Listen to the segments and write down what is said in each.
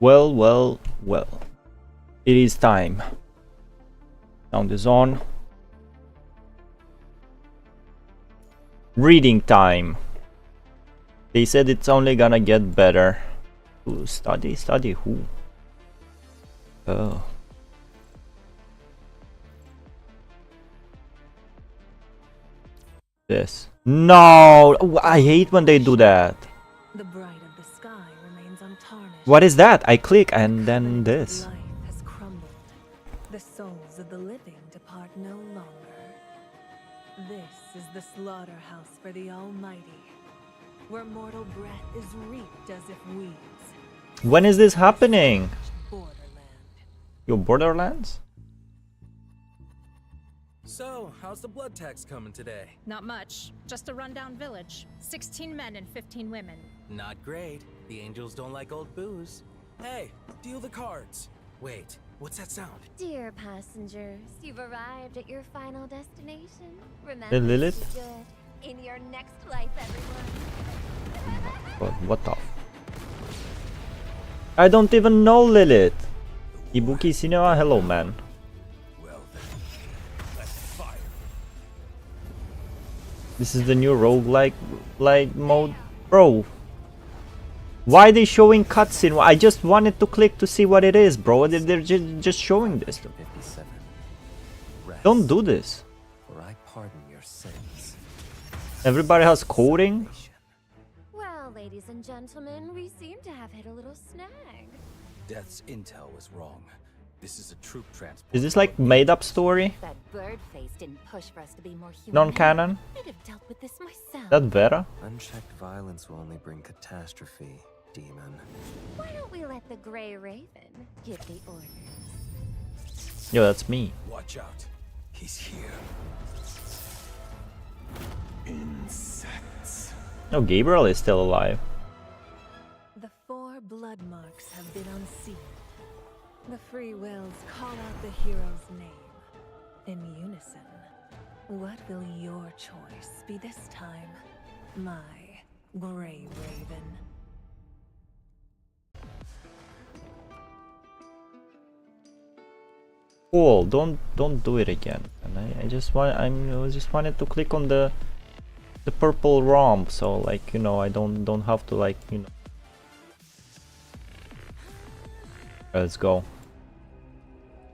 Well, well, well. It is time. Sound is on. Reading time. They said it's only gonna get better. Ooh, study? Study who? Oh. This. No! I hate when they do that. The bright of the sky remains untarnished. What is that? I click and then this. Life has crumbled. The souls of the living depart no longer. This is the slaughterhouse for the Almighty, where mortal breath is reaped as if weeds. When is this happening? Borderland. Your Borderlands? So, how's the blood tax coming today? Not much. Just a rundown village. 16 men and 15 women. Not great. The angels don't like old booze. Hey, deal the cards. Wait, what's that sound? Dear passengers, you've arrived at your final destination. Remember Hey, to Lilith? be good in your next life, everyone. What the? I don't even know Lilith. Ibuki Cinema, hello man. Well then, let's fire. This is the new roguelike mode. Bro, why are they showing cutscene? I just wanted to click to see what it is, bro. They're just showing this. 57. Rest, Don't do this. for I pardon your sins. Everybody has coding. Well, ladies and gentlemen, we seem to have hit a little snag. Death's intel was wrong. This is a troop transport. Is this like made up story? That bird face didn't push for us to be more human. Non-canon? I'd have dealt with this myself. That Vera? Unchecked violence will only bring catastrophe, demon. Why don't we let the Grey Raven give the orders? Yo, that's me. Watch out. He's here. Insects. No, Gabriel is still alive. The 4 blood marks have been unsealed. The free wills call out the hero's name in unison. What will your choice be this time, my Grey Raven? Cool. Don't do it again. And I just wanted to click on the purple romp, so like, you know, I don't have to, like, you know. Let's go.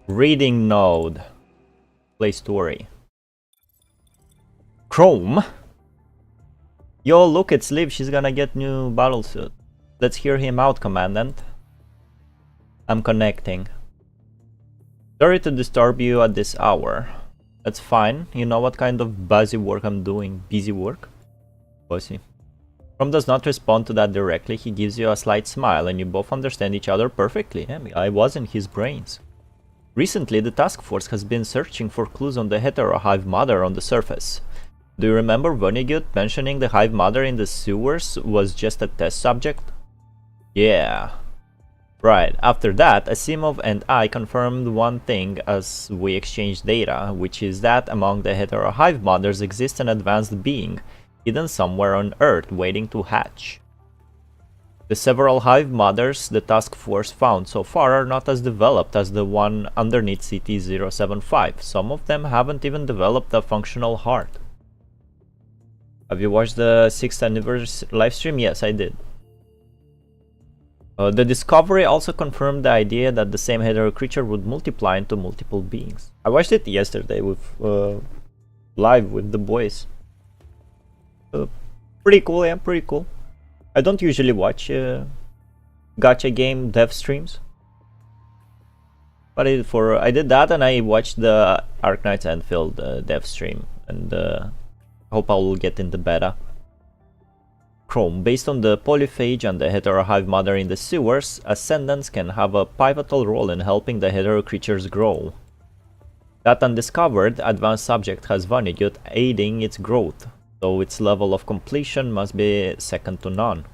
Reading node. Play story. Chrome. Yo, look, it's Liv. She's gonna get new battlesuit. Let's hear him out, Commandant. I'm connecting. Sorry to disturb you at this hour. That's fine. You know what kind of busy work I'm doing. Busy work? Busy. Chrome does not respond to that directly. He gives you a slight smile and you both understand each other perfectly. I was in his brains. Recently, the task force has been searching for clues on the hetero-hive mother on the surface. Do you remember Vonnegut mentioning the hive mother in the sewers was just a test subject? Yeah. Right, after that, Asimov and I confirmed one thing as we exchanged data, which is that among the hetero-hive mothers exists an advanced being, hidden somewhere on Earth, waiting to hatch. The several hive mothers the task force found so far are not as developed as the one underneath CT-075. Some of them haven't even developed a functional heart. Have you watched the 6th anniversary livestream? Yes, I did. The discovery also confirmed the idea that the same hetero creature would multiply into multiple beings. I watched it yesterday with live with the boys. Pretty cool, yeah, pretty cool. I don't usually watch gacha game dev streams, but I did that and I watched the Arknights Enfield dev stream, and hope I will get in the beta. Chrome, based on the polyphage and the hetero-hive mother in the sewers, ascendants can have a pivotal role in helping the hetero creatures grow. That undiscovered, advanced subject has Vonnegut aiding its growth, so its level of completion must be second to none,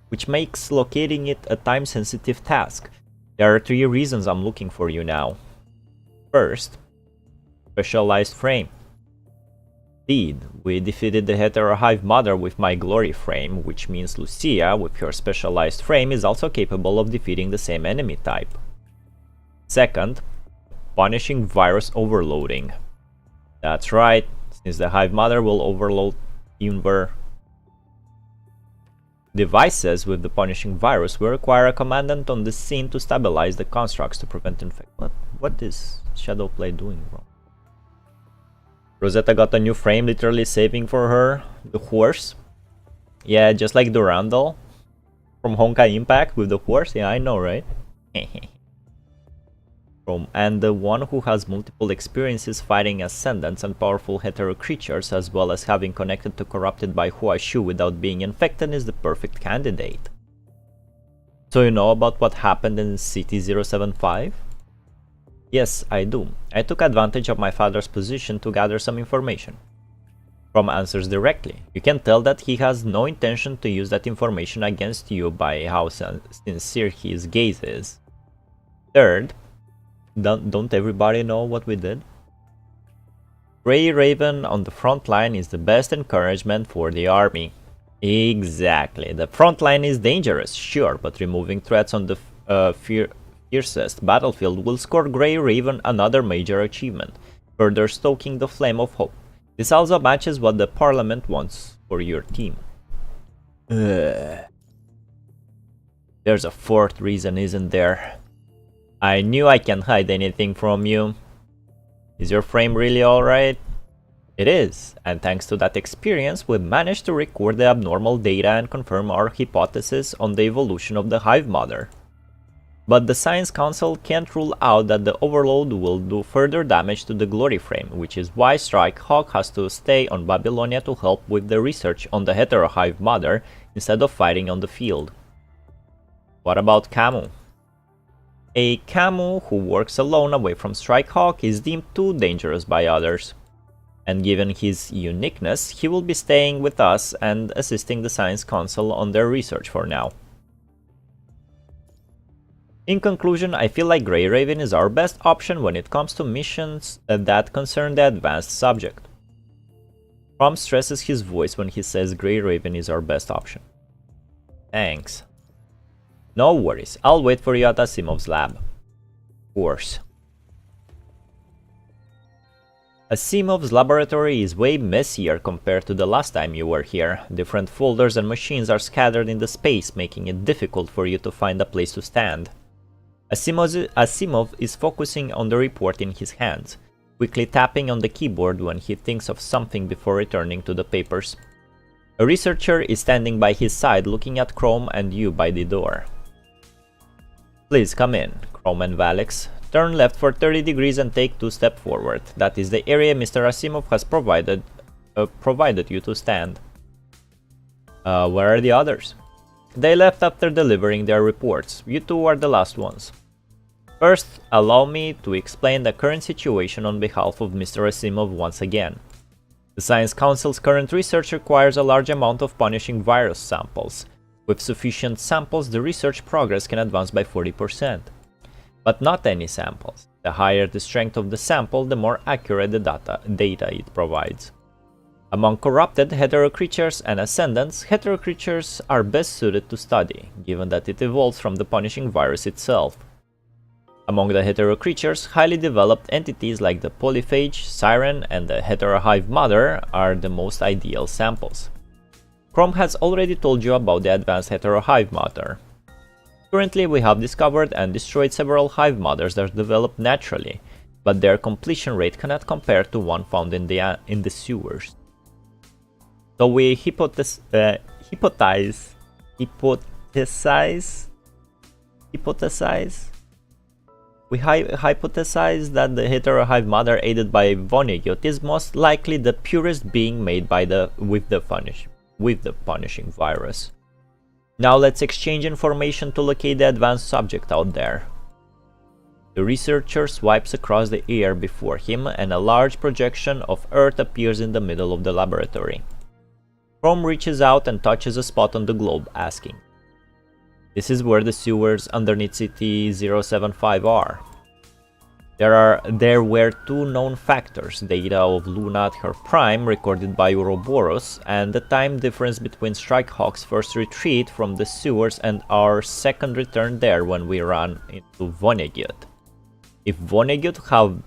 which makes locating it a time-sensitive task. There are 3 reasons I'm looking for you now. First, specialized frame. Indeed, we defeated the Hetero Hive Mother with my glory frame, which means Lucia, with her specialized frame, is also capable of defeating the same enemy type. Second, punishing virus overloading. That's right, since the Hive Mother will overload Inver devices with the punishing virus, we require a commandant on the scene to stabilize the constructs to prevent infection. What is Shadowplay doing wrong? Rosetta got a new frame, literally saving for her the horse. Yeah, just like Durandal from Honkai Impact with the horse. Yeah, I know, right? And the one who has multiple experiences fighting ascendants and powerful hetero creatures, as well as having connected to corrupted by Huashu without being infected, is the perfect candidate. So you know about what happened in City 075? Yes, I do. I took advantage of my father's position to gather some information. From answers directly, you can tell that he has no intention to use that information against you by how sincere his gaze is. Third, don't everybody know what we did? Grey Raven on the front line is the best encouragement for the army. Exactly. The front line is dangerous, sure, but removing threats on the fiercest battlefield will score Grey Raven another major achievement, further stoking the flame of hope. This also matches what the Parliament wants for your team. There's a fourth reason, isn't there? I knew I can't hide anything from you. Is your frame really alright? It is, and thanks to that experience, we managed to record the abnormal data and confirm our hypothesis on the evolution of the Hive Mother. But the Science Council can't rule out that the overload will do further damage to the Glory Frame, which is why Strike Hawk has to stay on Babylonia to help with the research on the Hetero Hive Mother instead of fighting on the field. What about Camu? A Camu who works alone away from Strike Hawk is deemed too dangerous by others. And given his uniqueness, he will be staying with us and assisting the Science Council on their research for now. In conclusion, I feel like Grey Raven is our best option when it comes to missions that concern the advanced subject. Prom stresses his voice when he says Grey Raven is our best option. Thanks. No worries, I'll wait for you at Asimov's lab. Of course. Asimov's laboratory is way messier compared to the last time you were here. Different folders and machines are scattered in the space, making it difficult for you to find a place to stand. Asimov is focusing on the report in his hands, quickly tapping on the keyboard when he thinks of something before returning to the papers. A researcher is standing by his side looking at Chrome and you by the door. Please come in, Chrome and Valics. Turn left for 30 degrees and take 2 steps forward. That is the area Mr. Asimov has provided you to stand. Where are the others? They left after delivering their reports. You two are the last ones. First, allow me to explain the current situation on behalf of Mr. Asimov once again. The Science Council's current research requires a large amount of punishing virus samples. With sufficient samples, the research progress can advance by 40%. But not any samples. The higher the strength of the sample, the more accurate the data it provides. Among corrupted hetero creatures and ascendants, hetero creatures are best suited to study, given that it evolves from the punishing virus itself. Among the hetero creatures, highly developed entities like the Polyphage, Siren, and the Hetero Hive Mother are the most ideal samples. Chrome has already told you about the advanced Hetero Hive Mother. Currently, we have discovered and destroyed several Hive Mothers that develop naturally, but their completion rate cannot compare to one found in the sewers. So we hypothesize that the Hetero Hive Mother aided by Vonnegut is most likely the purest being made by with the punishing virus. Now let's exchange information to locate the advanced subject out there. The researcher swipes across the air before him and a large projection of Earth appears in the middle of the laboratory. Chrome reaches out and touches a spot on the globe, asking, "This is where the sewers underneath City 075 are." There were two known factors, data of Luna at her prime, recorded by Ouroboros, and the time difference between Strikehawk's first retreat from the sewers and our second return there when we ran into Vonnegut. If Vonnegut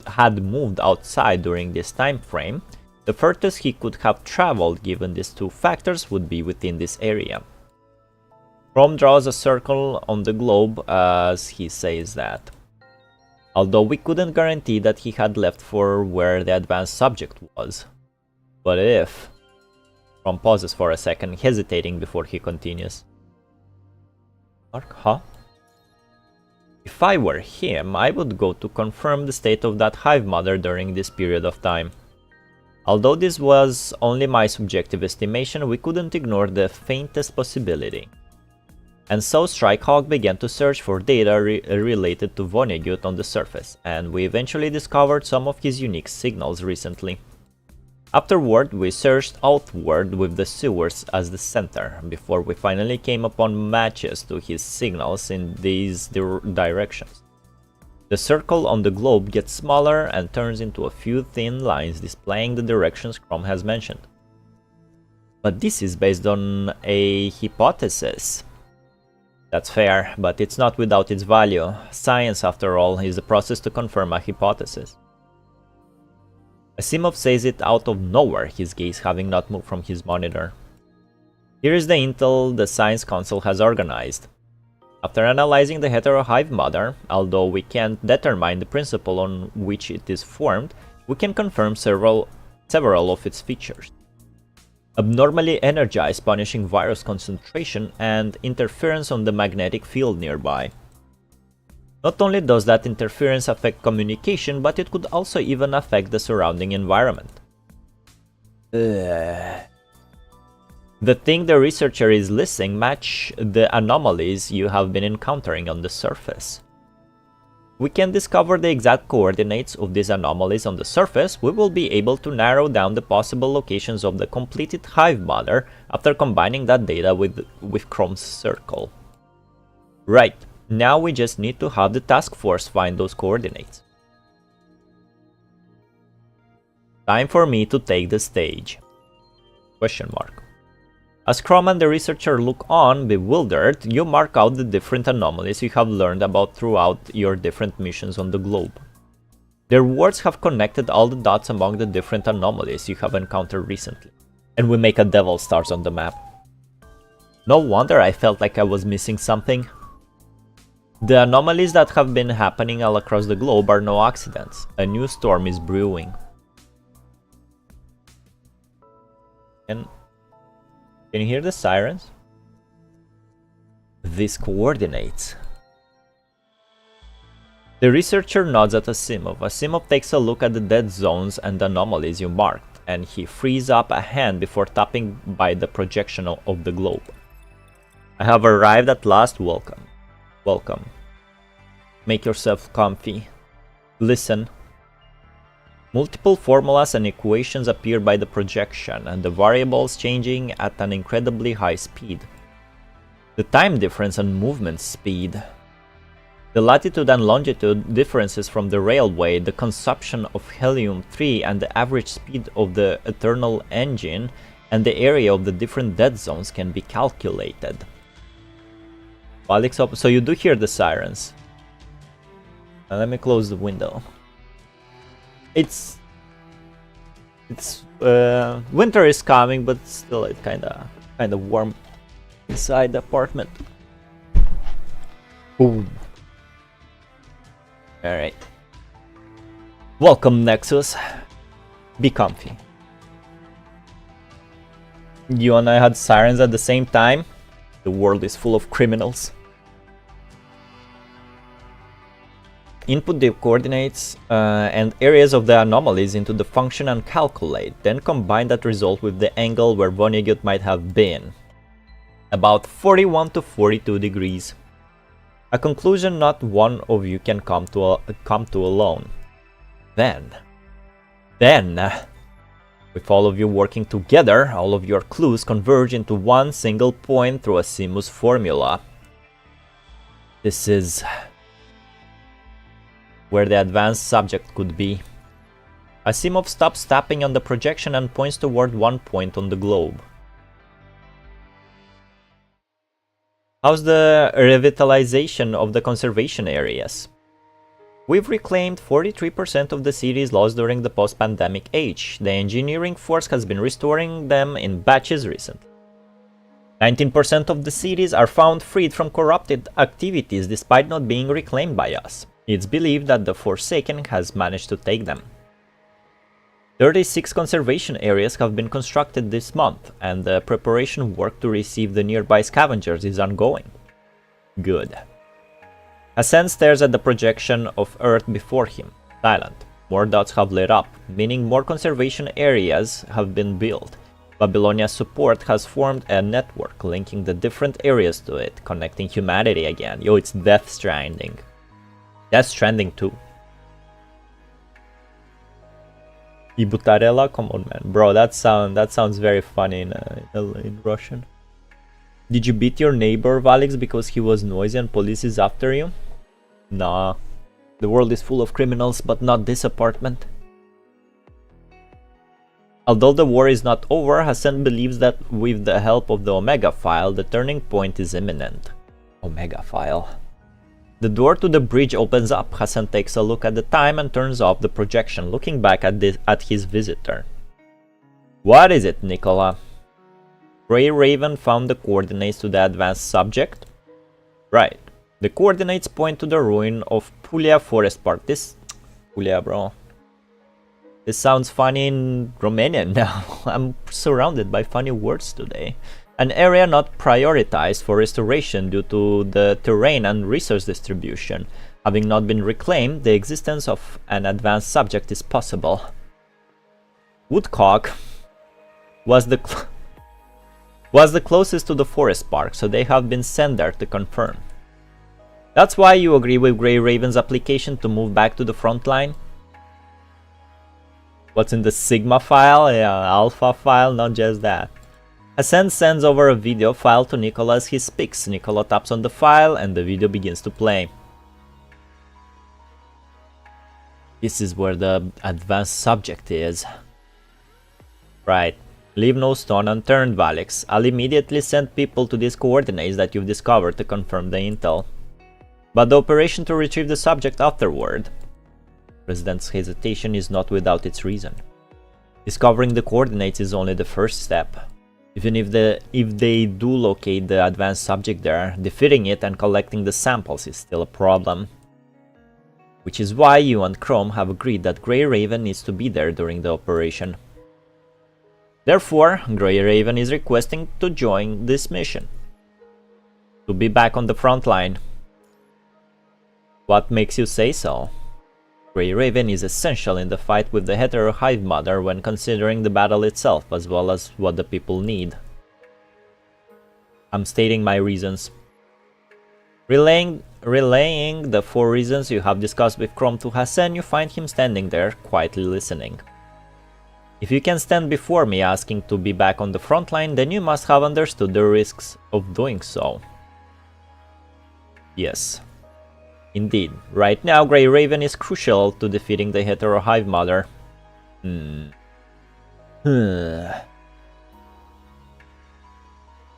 had moved outside during this time frame, the furthest he could have traveled given these two factors would be within this area. Chrome draws a circle on the globe as he says that. Although we couldn't guarantee that he had left for where the advanced subject was. But if... Chrome pauses for a second, hesitating before he continues. Mark, huh? If I were him, I would go to confirm the state of that hive mother during this period of time. Although this was only my subjective estimation, we couldn't ignore the faintest possibility. And so Strikehawk began to search for data related to Vonnegut on the surface, and we eventually discovered some of his unique signals recently. Afterward, we searched outward with the sewers as the center, before we finally came upon matches to his signals in these directions. The circle on the globe gets smaller and turns into a few thin lines displaying the directions Chrome has mentioned. But this is based on a hypothesis. That's fair, but it's not without its value. Science, after all, is the process to confirm a hypothesis. Asimov says it out of nowhere, his gaze having not moved from his monitor. Here is the intel the Science Council has organized. After analyzing the heterohive mother, although we can't determine the principle on which it is formed, we can confirm several of its features. Abnormally energized punishing virus concentration and interference on the magnetic field nearby. Not only does that interference affect communication, but it could also even affect the surrounding environment. The thing the researcher is listing match the anomalies you have been encountering on the surface. We can discover the exact coordinates of these anomalies on the surface. We will be able to narrow down the possible locations of the completed hive mother after combining that data with Chrome's circle. Right, now we just need to have the task force find those coordinates. Time for me to take the stage. Question mark. As Chrome and the researcher look on, bewildered, you mark out the different anomalies you have learned about throughout your different missions on the globe. Their words have connected all the dots among the different anomalies you have encountered recently, and we make a devil stars on the map. No wonder I felt like I was missing something. The anomalies that have been happening all across the globe are no accidents. A new storm is brewing. Can you hear the sirens? These coordinates. The researcher nods at Asimov. Asimov takes a look at the dead zones and anomalies you marked, and he frees up a hand before tapping by the projection of the globe. I have arrived at last. Welcome. Welcome. Make yourself comfy. Listen. Multiple formulas and equations appear by the projection, and the variables changing at an incredibly high speed. The time difference and movement speed. The latitude and longitude differences from the railway, the consumption of helium-3 and the average speed of the eternal engine, and the area of the different dead zones can be calculated. Valics, so you do hear the sirens. Now let me close the window. It's winter is coming, but still it's kind of warm inside the apartment. Boom. All right. Welcome, Nexus. Be comfy. You and I had sirens at the same time. The world is full of criminals. Input the coordinates and areas of the anomalies into the function and calculate, then combine that result with the angle where Vonnegut might have been. About 41 to 42 degrees. A conclusion not one of you can come to alone. Then, with all of you working together, all of your clues converge into one single point through Asimov's formula. This is where the advanced subject could be. Asimov stops tapping on the projection and points toward one point on the globe. How's the revitalization of the conservation areas? We've reclaimed 43% of the cities lost during the post-pandemic age. The engineering force has been restoring them in batches recently. 19% of the cities are found freed from corrupted activities despite not being reclaimed by us. It's believed that the Forsaken has managed to take them. 36 conservation areas have been constructed this month, and the preparation work to receive the nearby scavengers is ongoing. Good. Hassan stares at the projection of Earth before him, silent. More dots have lit up, meaning more conservation areas have been built. Babylonia's support has formed a network linking the different areas to it, connecting humanity again. Yo, it's Death Stranding. Death Stranding 2. Ibutarela? Come on, man. Bro, that sounds very funny in Russian. Did you beat your neighbor, Valics, because he was noisy and police is after you? Nah. The world is full of criminals, but not this apartment. Although the war is not over, Hassan believes that with the help of the Omega File, the turning point is imminent. Omega File. The door to the bridge opens up. Hassan takes a look at the time and turns off the projection, looking back at his visitor. What is it, Nicola? Grey Raven found the coordinates to the advanced subject? Right. The coordinates point to the ruin of Puglia Forest Park. Puglia, bro. This sounds funny in Romanian now. I'm surrounded by funny words today. An area not prioritized for restoration due to the terrain and resource distribution. Having not been reclaimed, the existence of an advanced subject is possible. Woodcock was the closest to the forest park, so they have been sent there to confirm. That's why you agree with Grey Raven's application to move back to the front line? What's in the Sigma file? Yeah, Alpha file, not just that. Hassan sends over a video file to Nicola as he speaks. Nicola taps on the file and the video begins to play. This is where the advanced subject is. Right. Leave no stone unturned, Valics. I'll immediately send people to these coordinates that you've discovered to confirm the intel. But the operation to retrieve the subject afterward. President's hesitation is not without its reason. Discovering the coordinates is only the first step. Even if they do locate the advanced subject there, defeating it and collecting the samples is still a problem. Which is why you and Chrome have agreed that Grey Raven needs to be there during the operation. Therefore, Grey Raven is requesting to join this mission. To be back on the front line. What makes you say so? Grey Raven is essential in the fight with the Hetero Hive Mother when considering the battle itself as well as what the people need. I'm stating my reasons. Relaying the 4 reasons you have discussed with Chrome to Hassan, you find him standing there, quietly listening. If you can stand before me asking to be back on the front line, then you must have understood the risks of doing so. Yes. Indeed, right now Grey Raven is crucial to defeating the Hetero Hive Mother.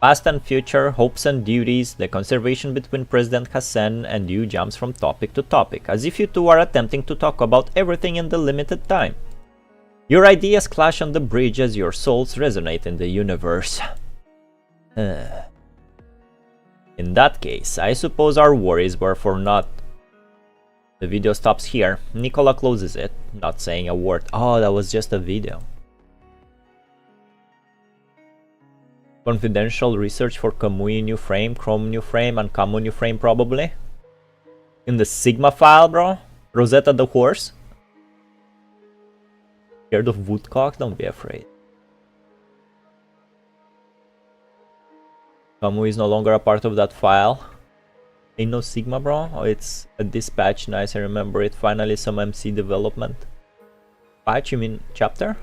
Past and future, hopes and duties, the conversation between President Hassan and you jumps from topic to topic, as if you two are attempting to talk about everything in the limited time. Your ideas clash on the bridge as your souls resonate in the universe. In that case, I suppose our worries were for naught. The video stops here. Nicola closes it, not saying a word. Oh, that was just a video. Confidential research for Kamui new frame, Chrome new frame, and Kamu new frame probably. In the Sigma file, bro? Rosetta the horse? Scared of Woodcock? Don't be afraid. Kamu is no longer a part of that file. Ain't no Sigma, bro? Oh, it's a dispatch. Nice, I remember it. Finally some MC development. Patch, you mean chapter?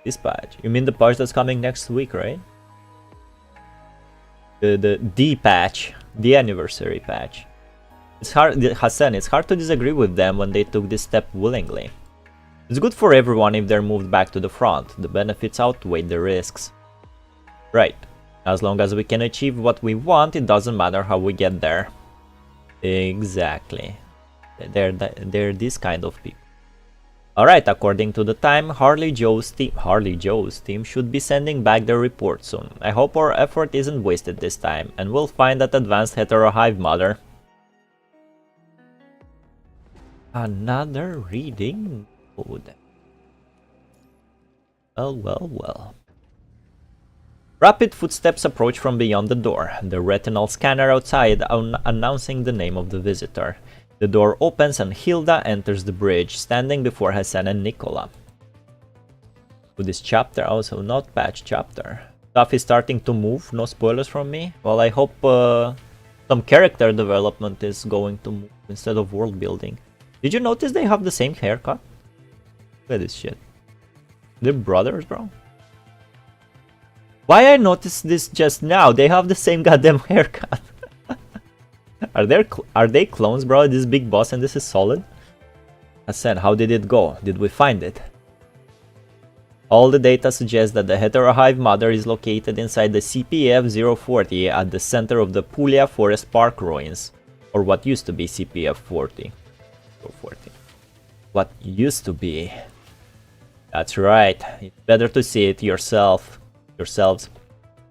Dispatch. You mean the patch that's coming next week, right? the patch, the anniversary patch. It's hard, Hassan, it's hard to disagree with them when they took this step willingly. It's good for everyone if they're moved back to the front. The benefits outweigh the risks. Right. As long as we can achieve what we want, it doesn't matter how we get there. Exactly. They're this kind of people. Alright, according to the time, Harley Joe's team should be sending back their report soon. I hope our effort isn't wasted this time, and we'll find that advanced hetero hive mother. Another reading mode. Well. Rapid footsteps approach from beyond the door, the retinal scanner outside announcing the name of the visitor. The door opens and Hilda enters the bridge, standing before Hassan and Nicola. To this chapter, also not patch chapter. Stuff is starting to move, no spoilers from me. Well, I hope some character development is going to move instead of world building. Did you notice they have the same haircut? Look at this shit. They're brothers, bro. Why I noticed this just now? They have the same goddamn haircut. Are they clones, bro? This big boss and this is solid? Hassan, how did it go? Did we find it? All the data suggests that the heterohive mother is located inside the CPF-040 at the center of the Puglia Forest Park ruins, or what used to be CPF-40. What used to be. That's right. It's better to see it yourselves.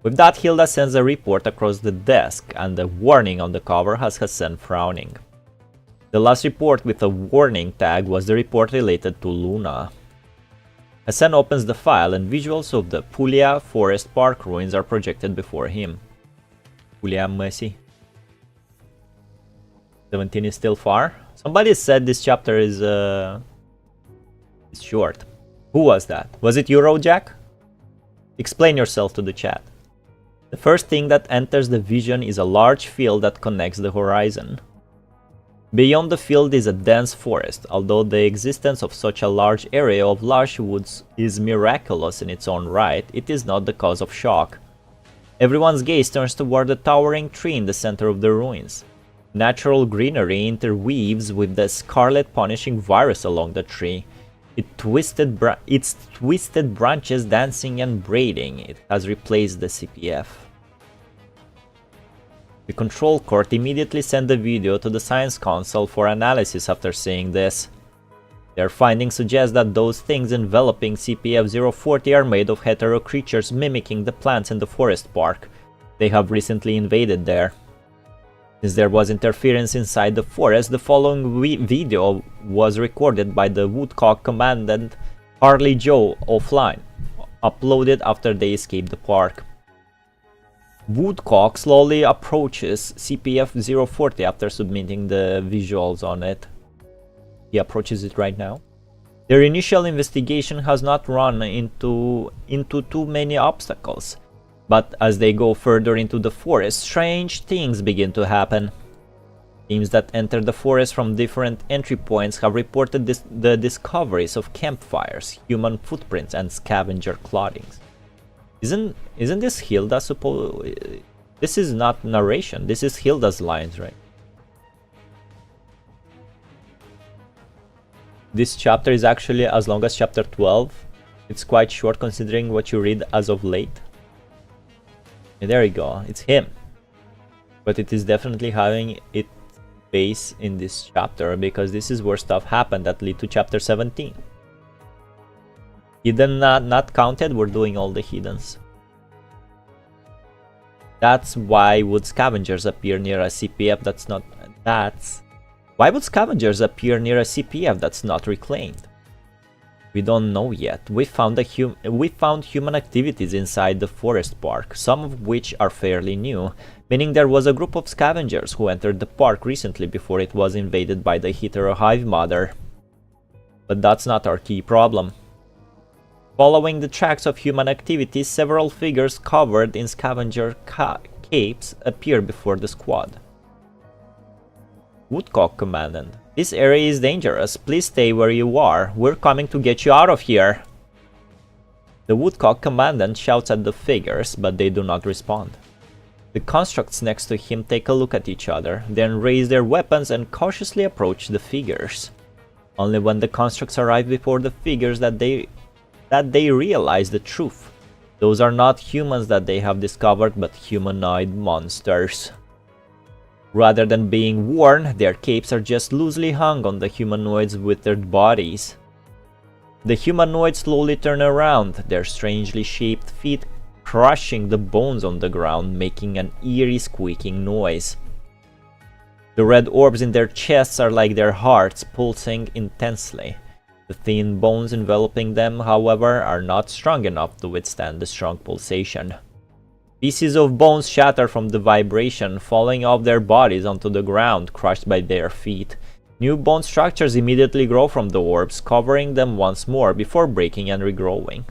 With that, Hilda sends a report across the desk, and the warning on the cover has Hassan frowning. The last report with a warning tag was the report related to Luna. Hassan opens the file, and visuals of the Puglia Forest Park ruins are projected before him. Puglia Mercy. 17 is still far? Somebody said this chapter is short. Who was that? Was it Eurojack? Explain yourself to the chat. The first thing that enters the vision is a large field that connects the horizon. Beyond the field is a dense forest. Although the existence of such a large area of lush woods is miraculous in its own right, it is not the cause of shock. Everyone's gaze turns toward the towering tree in the center of the ruins. Natural greenery interweaves with the scarlet punishing virus along the tree. Its twisted branches dancing and braiding. It has replaced the CPF. The control court immediately sent the video to the science council for analysis after seeing this. Their findings suggest that those things enveloping CPF-040 are made of hetero creatures mimicking the plants in the forest park. They have recently invaded there. Since there was interference inside the forest, the following video was recorded by the Woodcock Commandant Harley Joe offline, uploaded after they escaped the park. Woodcock slowly approaches CPF-040 after submitting the visuals on it. He approaches it right now. Their initial investigation has not run into too many obstacles. But as they go further into the forest, strange things begin to happen. Teams that enter the forest from different entry points have reported the discoveries of campfires, human footprints, and scavenger clothings. Isn't this Hilda supposed? This is not narration. This is Hilda's lines, right? This chapter is actually as long as chapter 12. It's quite short considering what you read as of late. And there you go, it's him. But it is definitely having its base in this chapter because this is where stuff happened that lead to chapter 17. Hidden not counted, we're doing all the hiddens. That's why would scavengers appear near a CPF why would scavengers appear near a CPF that's not reclaimed? We don't know yet. We found human activities inside the forest park, some of which are fairly new, meaning there was a group of scavengers who entered the park recently before it was invaded by the heterohive mother. But that's not our key problem. Following the tracks of human activities, several figures covered in scavenger capes appear before the squad. Woodcock Commandant. This area is dangerous. Please stay where you are. We're coming to get you out of here. The Woodcock Commandant shouts at the figures, but they do not respond. The constructs next to him take a look at each other, then raise their weapons and cautiously approach the figures. Only when the constructs arrive before the figures that they realize the truth. Those are not humans that they have discovered, but humanoid monsters. Rather than being worn, their capes are just loosely hung on the humanoids' withered bodies. The humanoids slowly turn around, their strangely shaped feet crushing the bones on the ground, making an eerie squeaking noise. The red orbs in their chests are like their hearts, pulsing intensely. The thin bones enveloping them, however, are not strong enough to withstand the strong pulsation. Pieces of bones shatter from the vibration, falling off their bodies onto the ground, crushed by their feet. New bone structures immediately grow from the orbs, covering them once more before breaking and regrowing.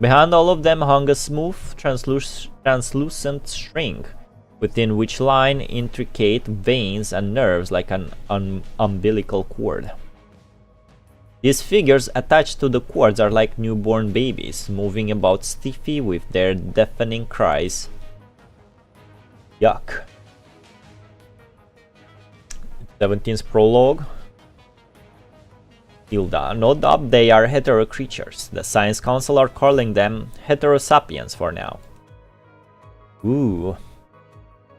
Behind all of them hung a smooth, translucent string, within which line intricate veins and nerves like an umbilical cord. These figures attached to the cords are like newborn babies, moving about stiffly with their deafening cries. Yuck. 17th prologue. Hilda, no doubt they are hetero creatures. The Science Council are calling them heterosapiens for now. Ooh.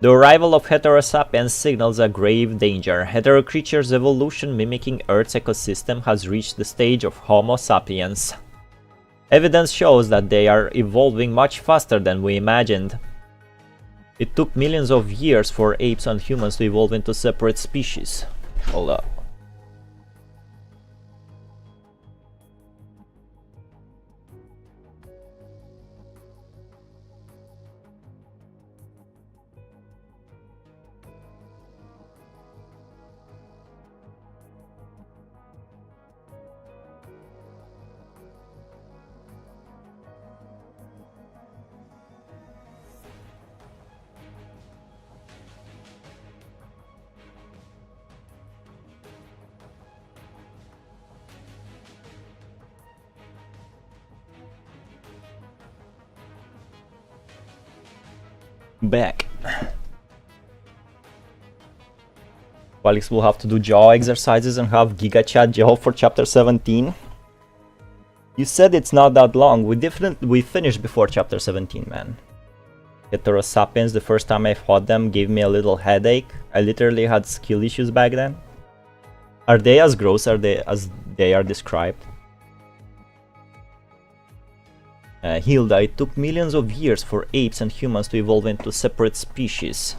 The arrival of heterosapiens signals a grave danger. Hetero creatures' evolution mimicking Earth's ecosystem has reached the stage of Homo sapiens. Evidence shows that they are evolving much faster than we imagined. It took millions of years for apes and humans to evolve into separate species. Hold up. Back. Valics will have to do jaw exercises and have Giga Chat jaw for chapter 17. You said it's not that long. We finished before chapter 17, man. Heterosapiens, the first time I fought them, gave me a little headache. I literally had skill issues back then. Are they as gross as they are described? Hilda, it took millions of years for apes and humans to evolve into separate species.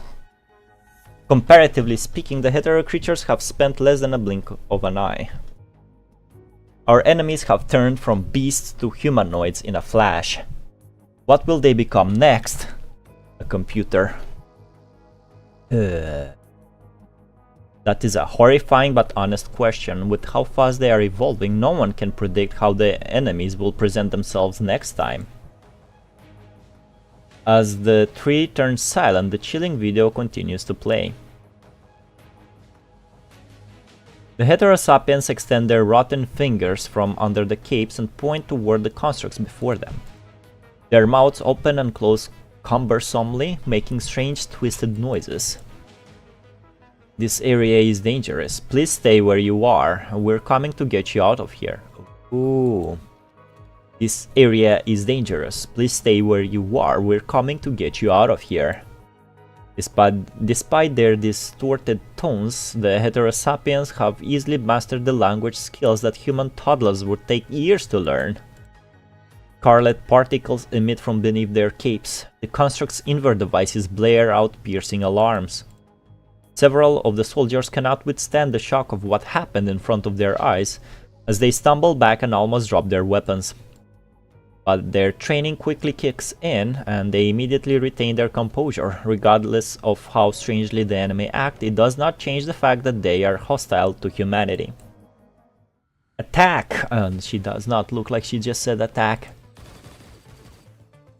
Comparatively speaking, the hetero creatures have spent less than a blink of an eye. Our enemies have turned from beasts to humanoids in a flash. What will they become next? A computer. That is a horrifying but honest question. With how fast they are evolving, no one can predict how the enemies will present themselves next time. As the tree turns silent, the chilling video continues to play. The heterosapiens extend their rotten fingers from under the capes and point toward the constructs before them. Their mouths open and close cumbersomely, making strange twisted noises. This area is dangerous. Please stay where you are. We're coming to get you out of here. Ooh. This area is dangerous. Please stay where you are. We're coming to get you out of here. Despite their distorted tones, the heterosapiens have easily mastered the language skills that human toddlers would take years to learn. Scarlet particles emit from beneath their capes. The construct's invert devices blare out piercing alarms. Several of the soldiers cannot withstand the shock of what happened in front of their eyes, as they stumble back and almost drop their weapons. But their training quickly kicks in, and they immediately retain their composure. Regardless of how strangely the enemy act, it does not change the fact that they are hostile to humanity. Attack! And she does not look like she just said attack.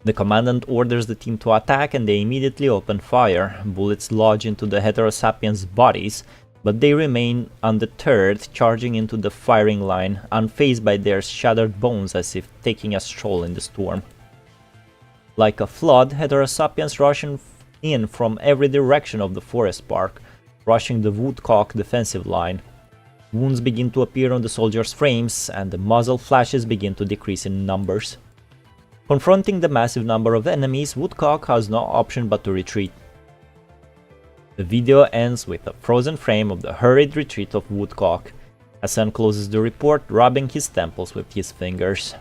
The commandant orders the team to attack, and they immediately open fire. Bullets lodge into the heterosapiens' bodies, but they remain undeterred, charging into the firing line, unfazed by their shattered bones as if taking a stroll in the storm. Like a flood, Heterosapiens rush in from every direction of the forest park, rushing the woodcock defensive line. Wounds begin to appear on the soldiers' frames, and the muzzle flashes begin to decrease in numbers. Confronting the massive number of enemies, Woodcock has no option but to retreat. The video ends with a frozen frame of the hurried retreat of Woodcock. Hassan closes the report, rubbing his temples with his fingers.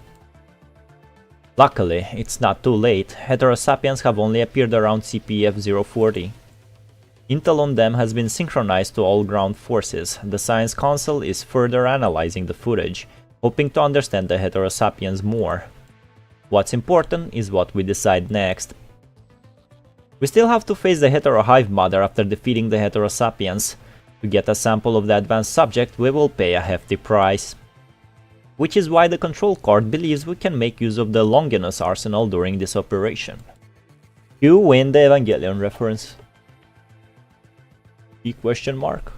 Luckily, it's not too late. Heterosapiens have only appeared around CPF 040. Intel on them has been synchronized to all ground forces. The Science Council is further analyzing the footage, hoping to understand the Heterosapiens more. What's important is what we decide next. We still have to face the Hetero Hive Mother after defeating the Heterosapiens. To get a sample of the advanced subject, we will pay a hefty price. Which is why the control card believes we can make use of the Longinus arsenal during this operation. You win the Evangelion reference. Question mark.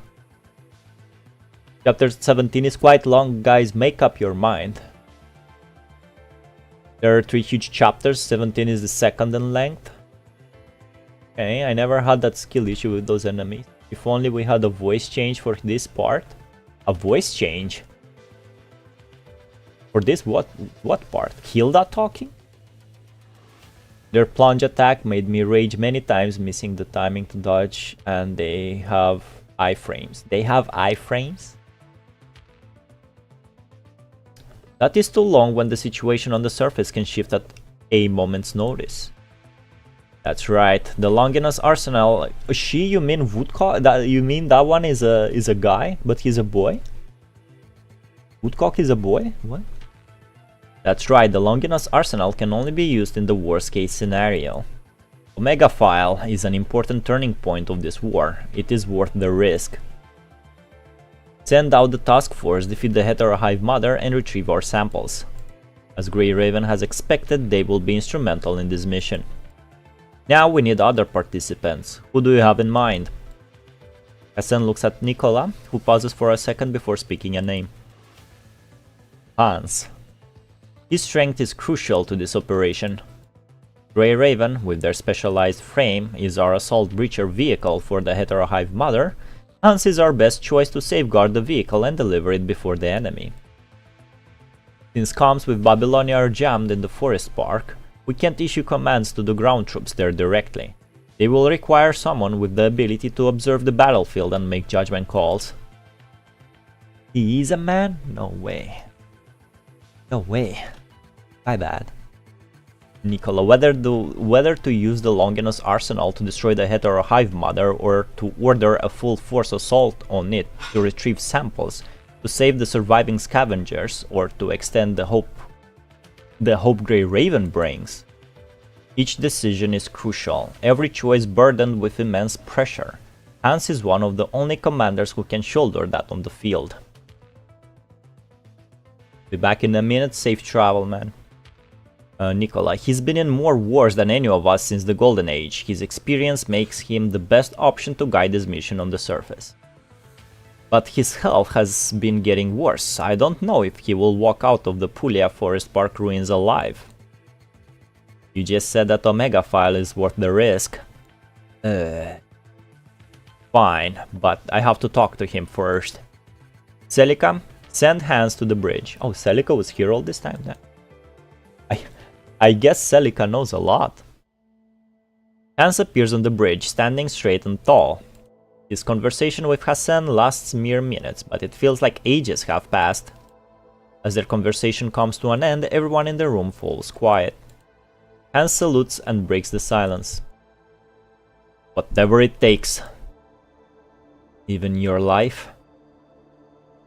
Chapter 17 is quite long, guys, make up your mind. There are 3 huge chapters, 17 is the second in length. Okay, I never had that skill issue with those enemies. If only we had a voice change for this part. A voice change? For this what part? Hilda talking? Their plunge attack made me rage many times, missing the timing to dodge, and they have iframes. They have iframes? That is too long when the situation on the surface can shift at a moment's notice. That's right, the Longinus Arsenal. You mean Woodcock? You mean that one is a guy, but he's a boy? Woodcock is a boy? What? That's right, the Longinus Arsenal can only be used in the worst case scenario. Omega File is an important turning point of this war. It is worth the risk. Send out the task force, defeat the Hetero Hive Mother, and retrieve our samples. As Grey Raven has expected, they will be instrumental in this mission. Now we need other participants. Who do you have in mind? Hassan looks at Nicola, who pauses for a second before speaking a name. Hans. His strength is crucial to this operation. Grey Raven, with their specialized frame, is our assault breacher vehicle for the Hetero Hive Mother. Hans is our best choice to safeguard the vehicle and deliver it before the enemy. Since comms with Babylonia are jammed in the forest park, we can't issue commands to the ground troops there directly. They will require someone with the ability to observe the battlefield and make judgment calls. He is a man? No way. No way. My bad. Nicola, whether to use the Longinus Arsenal to destroy the Hetero Hive Mother or to order a full force assault on it to retrieve samples, to save the surviving scavengers, or to extend the hope Grey Raven brings. Each decision is crucial, every choice burdened with immense pressure. Hans is one of the only commanders who can shoulder that on the field. Be back in a minute, safe travel, man. Nicola, he's been in more wars than any of us since the Golden Age. His experience makes him the best option to guide his mission on the surface. But his health has been getting worse. I don't know if he will walk out of the Puglia Forest Park ruins alive. You just said that Omega File is worth the risk. Fine, but I have to talk to him first. Celica, send Hans to the bridge. Oh, Celica was here all this time? I guess Celica knows a lot. Hans appears on the bridge, standing straight and tall. His conversation with Hassan lasts mere minutes, but it feels like ages have passed. As their conversation comes to an end, everyone in the room falls quiet. Hans salutes and breaks the silence. Whatever it takes. Even your life?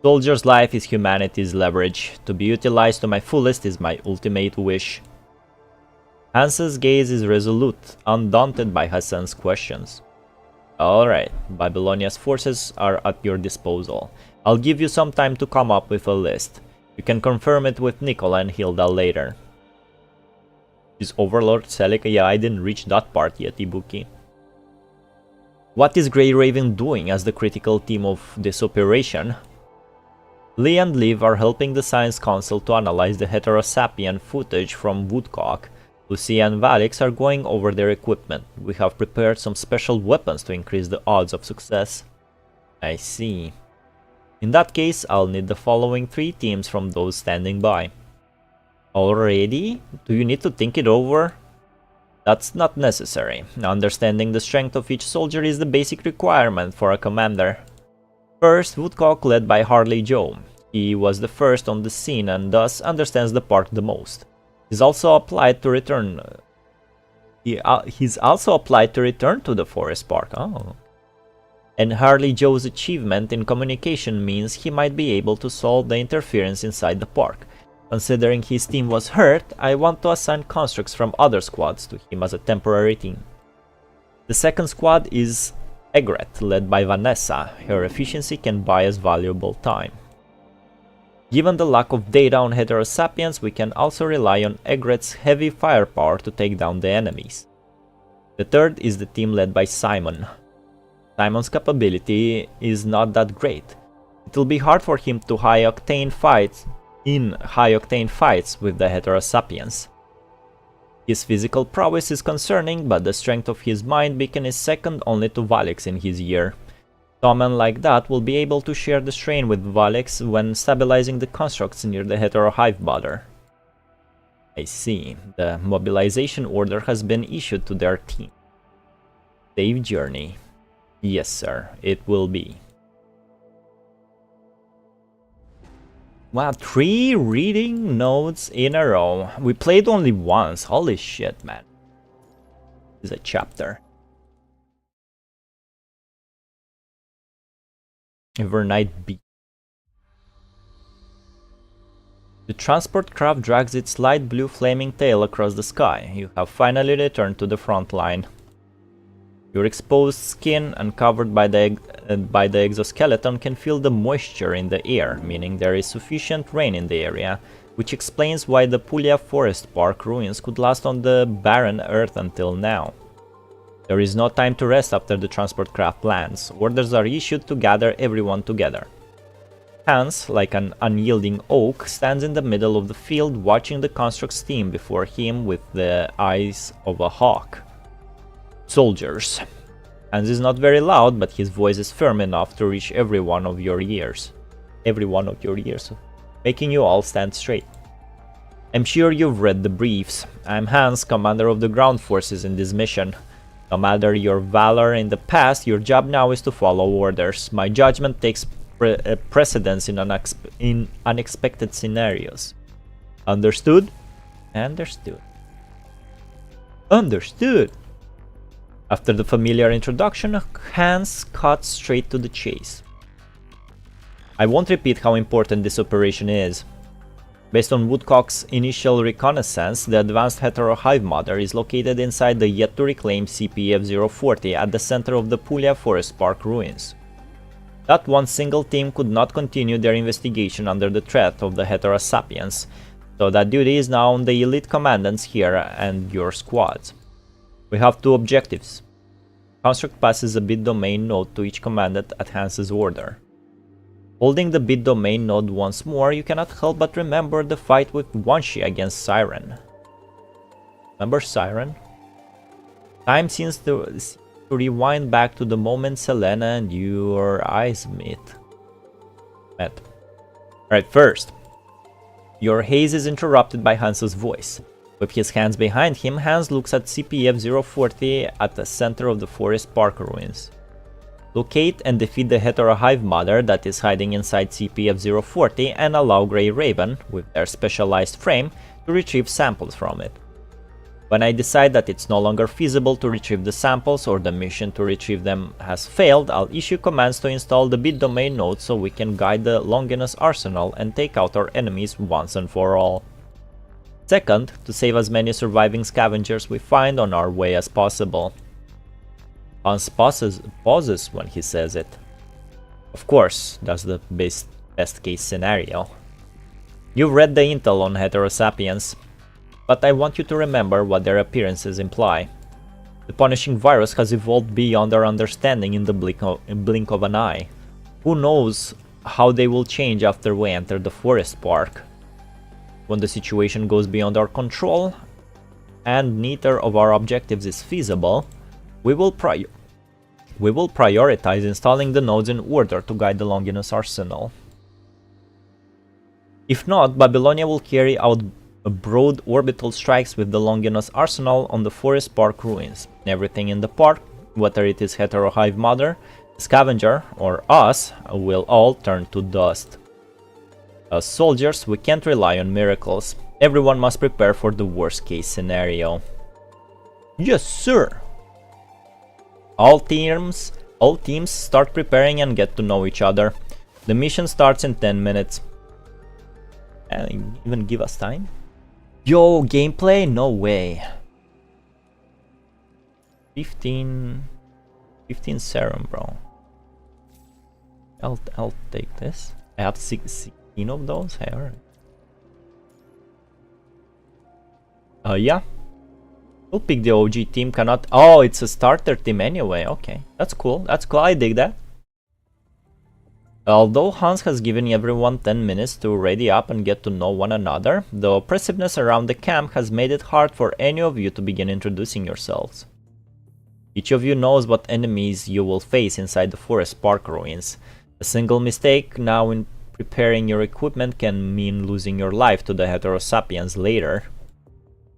Soldier's life is humanity's leverage. To be utilized to my fullest is my ultimate wish. Hans's gaze is resolute, undaunted by Hassan's questions. Alright, Babylonia's forces are at your disposal. I'll give you some time to come up with a list. You can confirm it with Nicola and Hilda later. Is Overlord Celica? Yeah, I didn't reach that part yet, Ibuki. What is Grey Raven doing as the critical team of this operation? Lee and Liv are helping the Science Council to analyze the Heterosapien footage from Woodcock. Lucia and Valics are going over their equipment. We have prepared some special weapons to increase the odds of success. I see. In that case, I'll need the following 3 teams from those standing by. Already? Do you need to think it over? That's not necessary. Understanding the strength of each soldier is the basic requirement for a commander. First, Woodcock led by Harley Joe. He was the first on the scene and thus understands the park the most. He's also applied to return to the forest park. Oh. And Harley Joe's achievement in communication means he might be able to solve the interference inside the park. Considering his team was hurt, I want to assign constructs from other squads to him as a temporary team. The second squad is Egret, led by Vanessa. Her efficiency can buy us valuable time. Given the lack of data on Heterosapiens, we can also rely on Egret's heavy firepower to take down the enemies. The third is the team led by Simon. Simon's capability is not that great. It will be hard for him to high-octane fights with the Heterosapiens. His physical prowess is concerning, but the strength of his mind beacon is second only to Valics in his year. Someone like that will be able to share the strain with Valics when stabilizing the constructs near the Hetero Hive Mother. I see. The mobilization order has been issued to their team. Safe journey. Yes, sir, it will be. Wow, 3 reading notes in a row. We played only once. Holy shit, man. This is a chapter. Evernight B. The transport craft drags its light blue flaming tail across the sky. You have finally returned to the front line. Your exposed skin, uncovered by the exoskeleton, can feel the moisture in the air, meaning there is sufficient rain in the area, which explains why the Puglia Forest Park ruins could last on the barren earth until now. There is no time to rest after the transport craft lands. Orders are issued to gather everyone together. Hans, like an unyielding oak, stands in the middle of the field watching the construct's team before him with the eyes of a hawk. Soldiers. Hans is not very loud, but his voice is firm enough to reach every one of your ears, making you all stand straight. I'm sure you've read the briefs. I'm Hans, commander of the ground forces in this mission. No matter your valor in the past, your job now is to follow orders. My judgment takes precedence in unexpected scenarios. Understood? Understood. Understood! After the familiar introduction, Hans cut straight to the chase. I won't repeat how important this operation is. Based on Woodcock's initial reconnaissance, the advanced Hetero Hive Mother is located inside the yet-to-reclaim CPF-040 at the center of the Puglia Forest Park ruins. That one single team could not continue their investigation under the threat of the Heterosapiens, so that duty is now on the elite commandants here and your squads. We have 2 objectives. Construct passes a bit domain node to each commandant at Hans's order. Holding the bit domain node once more, you cannot help but remember the fight with Wanshi against Siren. Remember Siren? Time seems to rewind back to the moment Selena and your eyes met. Alright, first, your haze is interrupted by Hans's voice. With his hands behind him, Hans looks at CPF-040 at the center of the Forest Park ruins. Locate and defeat the Hetero Hive Mother that is hiding inside CPF-040 and allow Grey Raven, with their specialized frame, to retrieve samples from it. When I decide that it's no longer feasible to retrieve the samples or the mission to retrieve them has failed, I'll issue commands to install the bit domain node so we can guide the Longinus arsenal and take out our enemies once and for all. Second, to save as many surviving scavengers we find on our way as possible. Hans pauses when he says it. Of course, that's the best case scenario. You've read the intel on Heterosapiens, but I want you to remember what their appearances imply. The punishing virus has evolved beyond our understanding in the blink of an eye. Who knows how they will change after we enter the forest park? When the situation goes beyond our control, and neither of our objectives is feasible, we will prioritize installing the nodes in order to guide the Longinus arsenal. If not, Babylonia will carry out broad orbital strikes with the Longinus arsenal on the Forest Park ruins. Everything in the park, whether it is Hetero Hive Mother, Scavenger, or us, will all turn to dust. As soldiers, we can't rely on miracles. Everyone must prepare for the worst case scenario. Yes, sir! All teams start preparing and get to know each other. The mission starts in 10 minutes. And even give us time? Yo, gameplay? No way. 15 serum, bro. I'll take this. I have 16 of those. Hey, alright. Yeah. We'll pick the OG team. Cannot. Oh, it's a starter team anyway. Okay, that's cool. That's cool. I dig that. Although Hans has given everyone 10 minutes to ready up and get to know one another, the oppressiveness around the camp has made it hard for any of you to begin introducing yourselves. Each of you knows what enemies you will face inside the Forest Park ruins. A single mistake now in preparing your equipment can mean losing your life to the Heterosapiens later.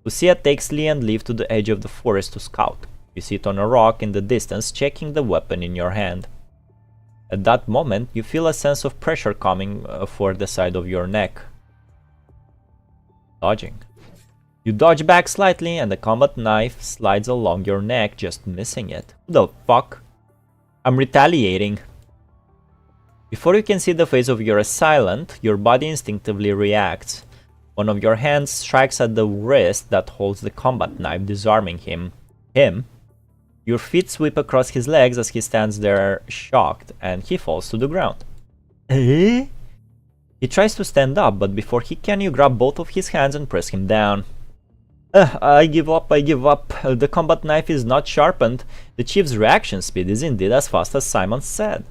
Lucia takes Lee and Leaf to the edge of the forest to scout. You sit on a rock in the distance, checking the weapon in your hand. At that moment, you feel a sense of pressure coming for the side of your neck. Dodging. You dodge back slightly and the combat knife slides along your neck, just missing it. Who the fuck? I'm retaliating. Before you can see the face of your assailant, your body instinctively reacts. One of your hands strikes at the wrist that holds the combat knife, disarming him. Your feet sweep across his legs as he stands there shocked, and he falls to the ground. He tries to stand up, but before he can, you grab both of his hands and press him down. I give up. The combat knife is not sharpened. The chief's reaction speed is indeed as fast as Simon said.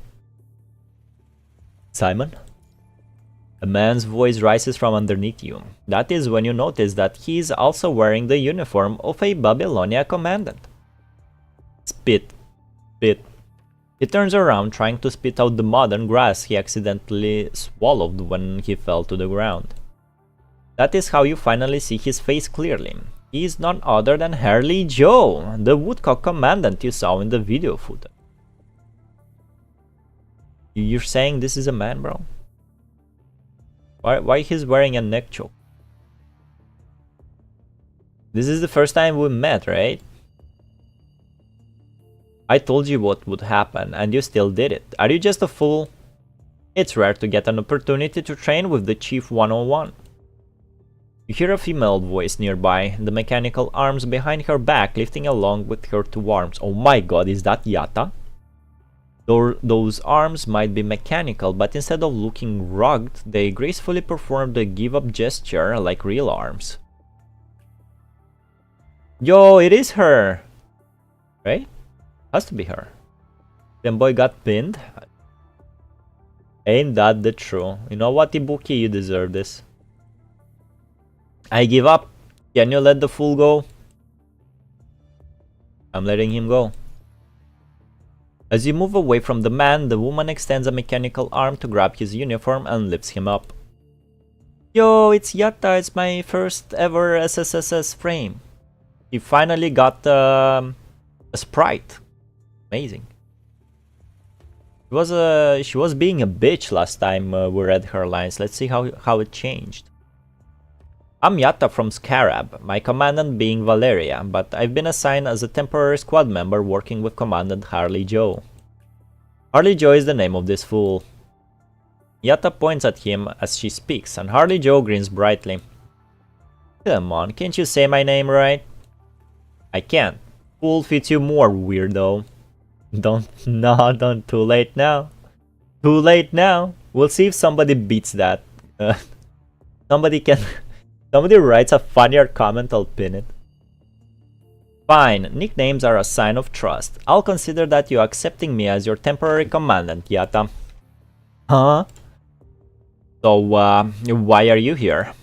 Simon? A man's voice rises from underneath you. That is when you notice that he is also wearing the uniform of a Babylonia commandant. Spit. He turns around, trying to spit out the mud and grass he accidentally swallowed when he fell to the ground. That is how you finally see his face clearly. He is none other than Harley Joe, the Woodcock commandant you saw in the video footage. You're saying this is a man, bro? Why he's wearing a neck choke? This is the first time we met, right? I told you what would happen, and you still did it. Are you just a fool? It's rare to get an opportunity to train with the Chief 101. You hear a female voice nearby, the mechanical arms behind her back lifting along with her two arms. Oh my god, is that Yatta? Those arms might be mechanical, but instead of looking rugged, they gracefully perform the give-up gesture like real arms. Yo, it is her! Right? Has to be her. Then boy got pinned. Ain't that the truth? You know what, Ibuki, you deserve this. I give up. Can you let the fool go? I'm letting him go. As you move away from the man, the woman extends a mechanical arm to grab his uniform and lifts him up. Yo, it's Yatta, it's my first ever SSSS frame. He finally got a sprite. Amazing. She was being a bitch last time we read her lines. Let's see how it changed. I'm Yatta from Scarab, my commandant being Valeria, but I've been assigned as a temporary squad member working with Commandant Harley Joe. Harley Joe is the name of this fool. Yatta points at him as she speaks, and Harley Joe grins brightly. Come on, can't you say my name right? I can't. Fool fits you more, weirdo. Don't, too late now. Too late now. We'll see if somebody beats that. Somebody writes a funnier comment, I'll pin it. Fine, nicknames are a sign of trust. I'll consider that you accepting me as your temporary commandant, Yatta. Huh? So, why are you here?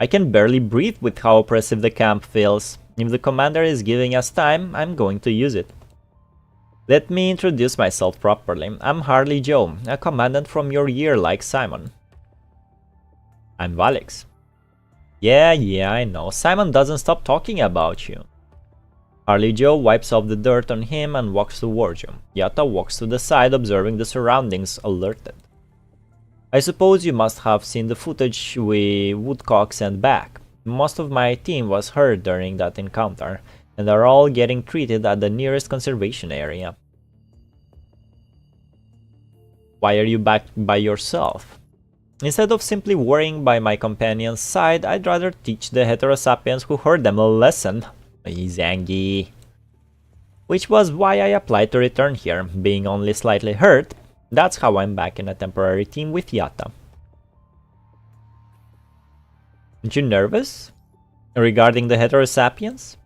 I can barely breathe with how oppressive the camp feels. If the commander is giving us time, I'm going to use it. Let me introduce myself properly. I'm Harley Joe, a commandant from your year like Simon. I'm Valics. Yeah, I know. Simon doesn't stop talking about you. Harley Joe wipes off the dirt on him and walks towards you. Yatta walks to the side, observing the surroundings, alerted. I suppose you must have seen the footage we Woodcock sent back. Most of my team was hurt during that encounter, and are all getting treated at the nearest conservation area. Why are you back by yourself? Instead of simply worrying by my companion's side, I'd rather teach the heterosapiens who hurt them a lesson. Zangy. Which was why I applied to return here, being only slightly hurt. That's how I'm back in a temporary team with Yatta. Aren't you nervous? Regarding the heterosapiens?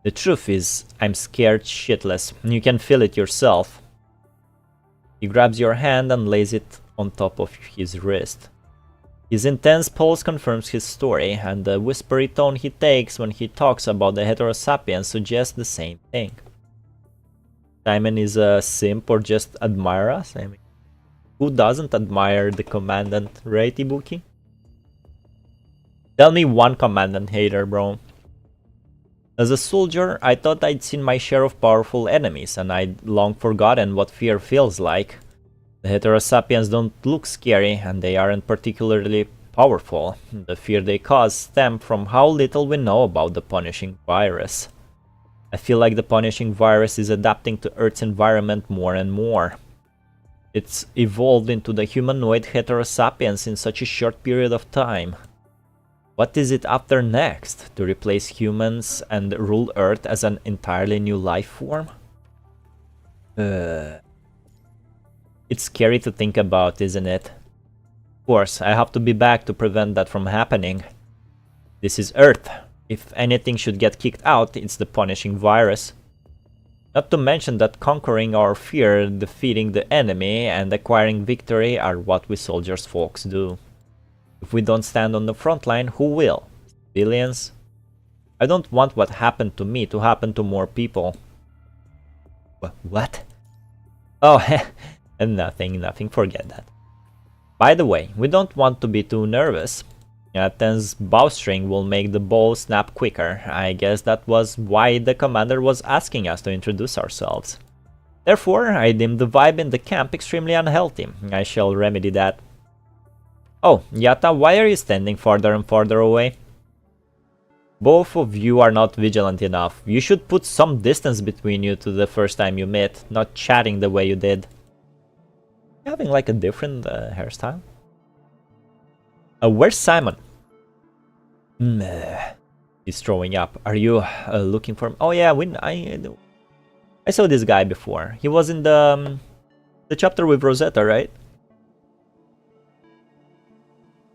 The truth is, I'm scared shitless. You can feel it yourself. He grabs your hand and lays it on top of his wrist. His intense pulse confirms his story, and the whispery tone he takes when he talks about the heterosapiens suggests the same thing. Simon is a simp or just admire us? I mean, who doesn't admire the commandant, right, Ibuki? Tell me one commandant hater, bro. As a soldier, I thought I'd seen my share of powerful enemies, and I'd long forgotten what fear feels like. The heterosapiens don't look scary, and they aren't particularly powerful. The fear they cause stems from how little we know about the punishing virus. I feel like the punishing virus is adapting to Earth's environment more and more. It's evolved into the humanoid heterosapiens in such a short period of time. What is it after next? To replace humans and rule Earth as an entirely new life form? It's scary to think about, isn't it? Of course, I have to be back to prevent that from happening. This is Earth. If anything should get kicked out, it's the punishing virus. Not to mention that conquering our fear, defeating the enemy, and acquiring victory are what we soldiers folks do. If we don't stand on the front line, who will? Civilians? I don't want what happened to me to happen to more people. What? Oh, nothing, forget that. By the way, we don't want to be too nervous. A tense bowstring will make the bow snap quicker. I guess that was why the commander was asking us to introduce ourselves. Therefore, I deemed the vibe in the camp extremely unhealthy. I shall remedy that. Oh, Yatta, why are you standing farther and farther away? Both of you are not vigilant enough. You should put some distance between you to the first time you met, not chatting the way you did. Having like a different hairstyle? Where's Simon? He's throwing up. Are you looking for him? Oh yeah, I saw this guy before. He was in the chapter with Rosetta, right?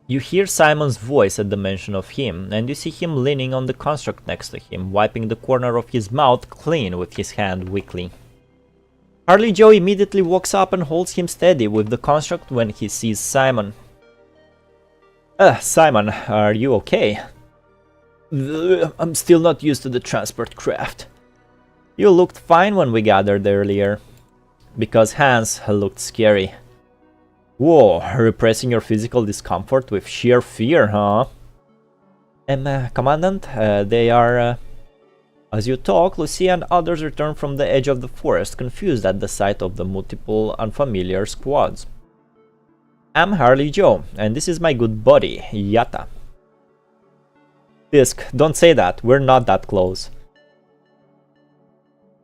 You hear Simon's voice at the mention of him, and you see him leaning on the construct next to him, wiping the corner of his mouth clean with his hand weakly. Harley Joe immediately walks up and holds him steady with the construct when he sees Simon. Simon, are you okay? I'm still not used to the transport craft. You looked fine when we gathered earlier. Because Hans looked scary. Whoa, repressing your physical discomfort with sheer fear, huh? Commandant, they are... As you talk, Lucia and others return from the edge of the forest, confused at the sight of the multiple unfamiliar squads. I'm Harley Joe, and this is my good buddy, Yatta. Fisk, don't say that, we're not that close.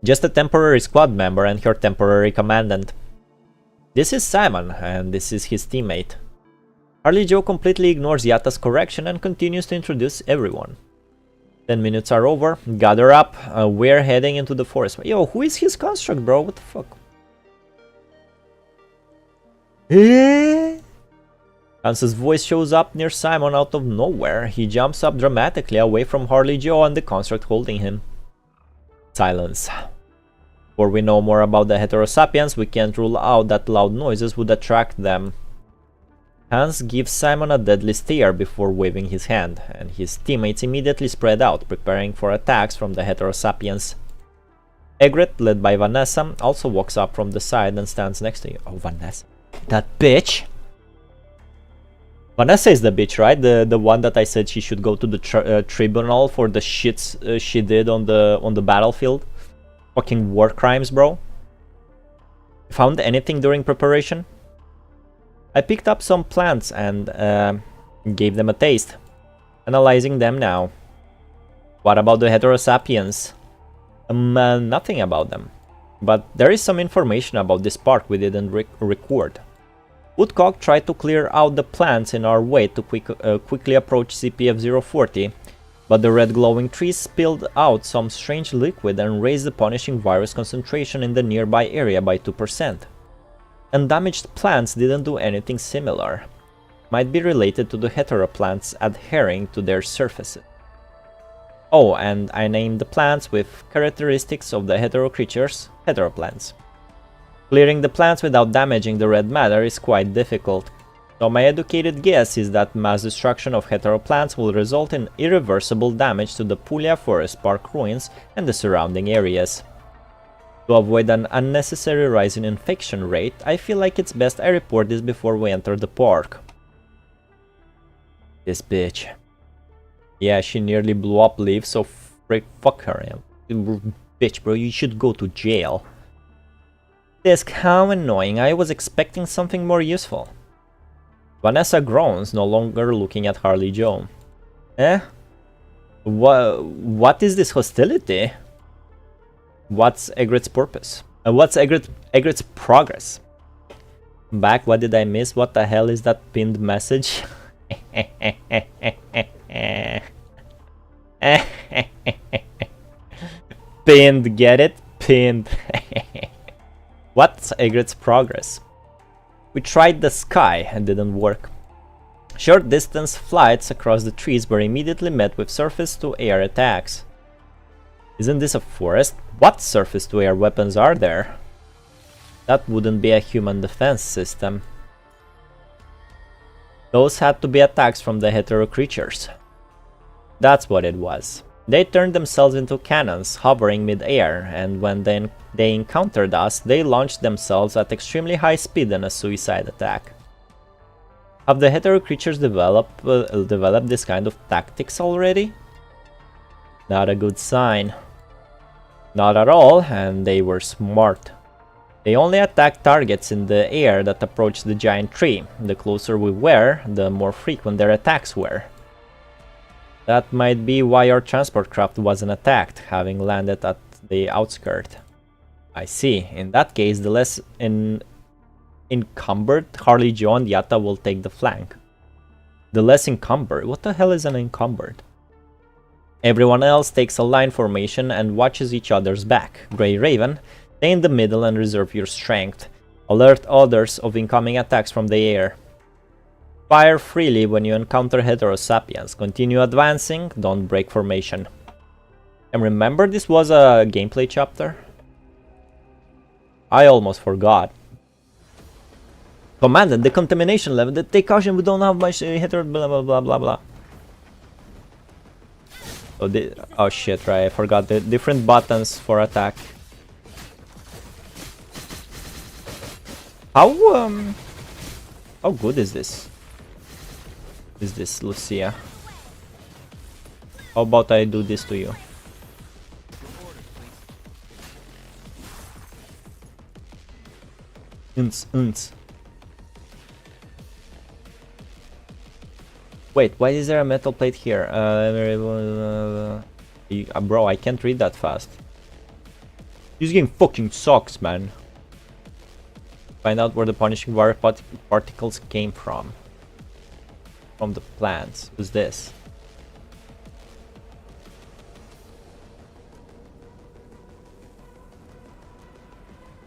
Just a temporary squad member and her temporary commandant. This is Simon, and this is his teammate. Harley Joe completely ignores Yatta's correction and continues to introduce everyone. 10 minutes are over, gather up, we're heading into the forest. Yo, who is his construct, bro? What the fuck? Hans's voice shows up near Simon out of nowhere. He jumps up dramatically away from Harley Joe and the construct holding him. Silence. Before we know more about the heterosapiens, we can't rule out that loud noises would attract them. Hans gives Simon a deadly stare before waving his hand, and his teammates immediately spread out, preparing for attacks from the Heterosapiens. Egret, led by Vanessa, also walks up from the side and stands next to you. Oh, Vanessa. That bitch! Vanessa is the bitch, right? The one that I said she should go to the tribunal for the shits she did on the battlefield. Fucking war crimes, bro. Found anything during preparation? I picked up some plants and gave them a taste. Analyzing them now. What about the Heterosapiens? Nothing about them. But there is some information about this part we didn't record. Woodcock tried to clear out the plants in our way to quickly approach CPF-040, but the red glowing trees spilled out some strange liquid and raised the punishing virus concentration in the nearby area by 2%. And damaged plants didn't do anything similar. Might be related to the heteroplants adhering to their surfaces. Oh, and I named the plants with characteristics of the hetero creatures, heteroplants. Clearing the plants without damaging the red matter is quite difficult, so my educated guess is that mass destruction of heteroplants will result in irreversible damage to the Puglia Forest Park ruins and the surrounding areas. To avoid an unnecessary rise in infection rate, I feel like it's best I report this before we enter the park. This bitch. Yeah, she nearly blew up Liv, so fuck her. Bitch, bro, you should go to jail. This, how annoying. I was expecting something more useful. Vanessa groans, no longer looking at Harley Joe. Eh? What is this hostility? What's Egret's purpose? What's Egret's progress? Back, what did I miss? What the hell is that pinned message? Pinned, get it? Pinned. What's Egret's progress? We tried the sky and didn't work. Short distance flights across the trees were immediately met with surface-to-air attacks. Isn't this a forest? What surface-to-air weapons are there? That wouldn't be a human defense system. Those had to be attacks from the hetero creatures. That's what it was. They turned themselves into cannons, hovering mid-air, and when they encountered us, they launched themselves at extremely high speed in a suicide attack. Have the hetero creatures developed this kind of tactics already? Not a good sign. Not at all, and they were smart. They only attacked targets in the air that approached the giant tree. The closer we were, the more frequent their attacks were. That might be why our transport craft wasn't attacked, having landed at the outskirt. I see. In that case, the less encumbered Harley Joe and Yatta will take the flank. The less encumbered? What the hell is an encumbered? Everyone else takes a line formation and watches each other's back. Grey Raven, stay in the middle and reserve your strength. Alert others of incoming attacks from the air. Fire freely when you encounter Heterosapiens. Continue advancing, don't break formation. And remember, this was a gameplay chapter? I almost forgot. Commandant, the contamination level. Take caution, we don't have much hetero blah blah blah blah blah. Oh shit, right, I forgot the different buttons for attack. How good is this? Is this Lucia? How about I do this to you? Wait, why is there a metal plate here? Bro, I can't read that fast. This game fucking sucks, man. Find out where the punishing wire particles came from. From the plants. Who's this?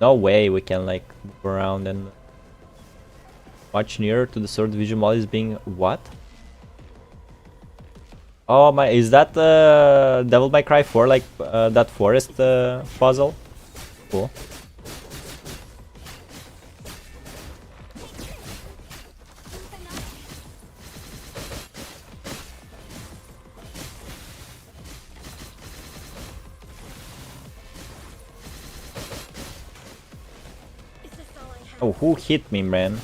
No way we can like move around and much nearer to the sword visual is being what? Oh my, is that Devil May Cry 4 like that forest puzzle? Cool. Oh, who hit me, man?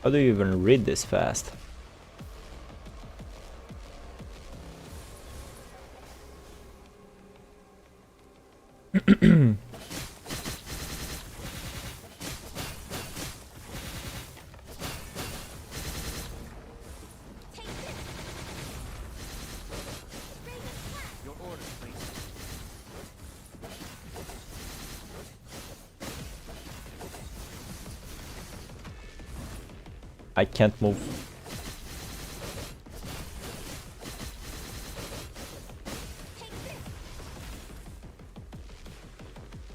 How do you even read this fast? Your orders, please. I can't move.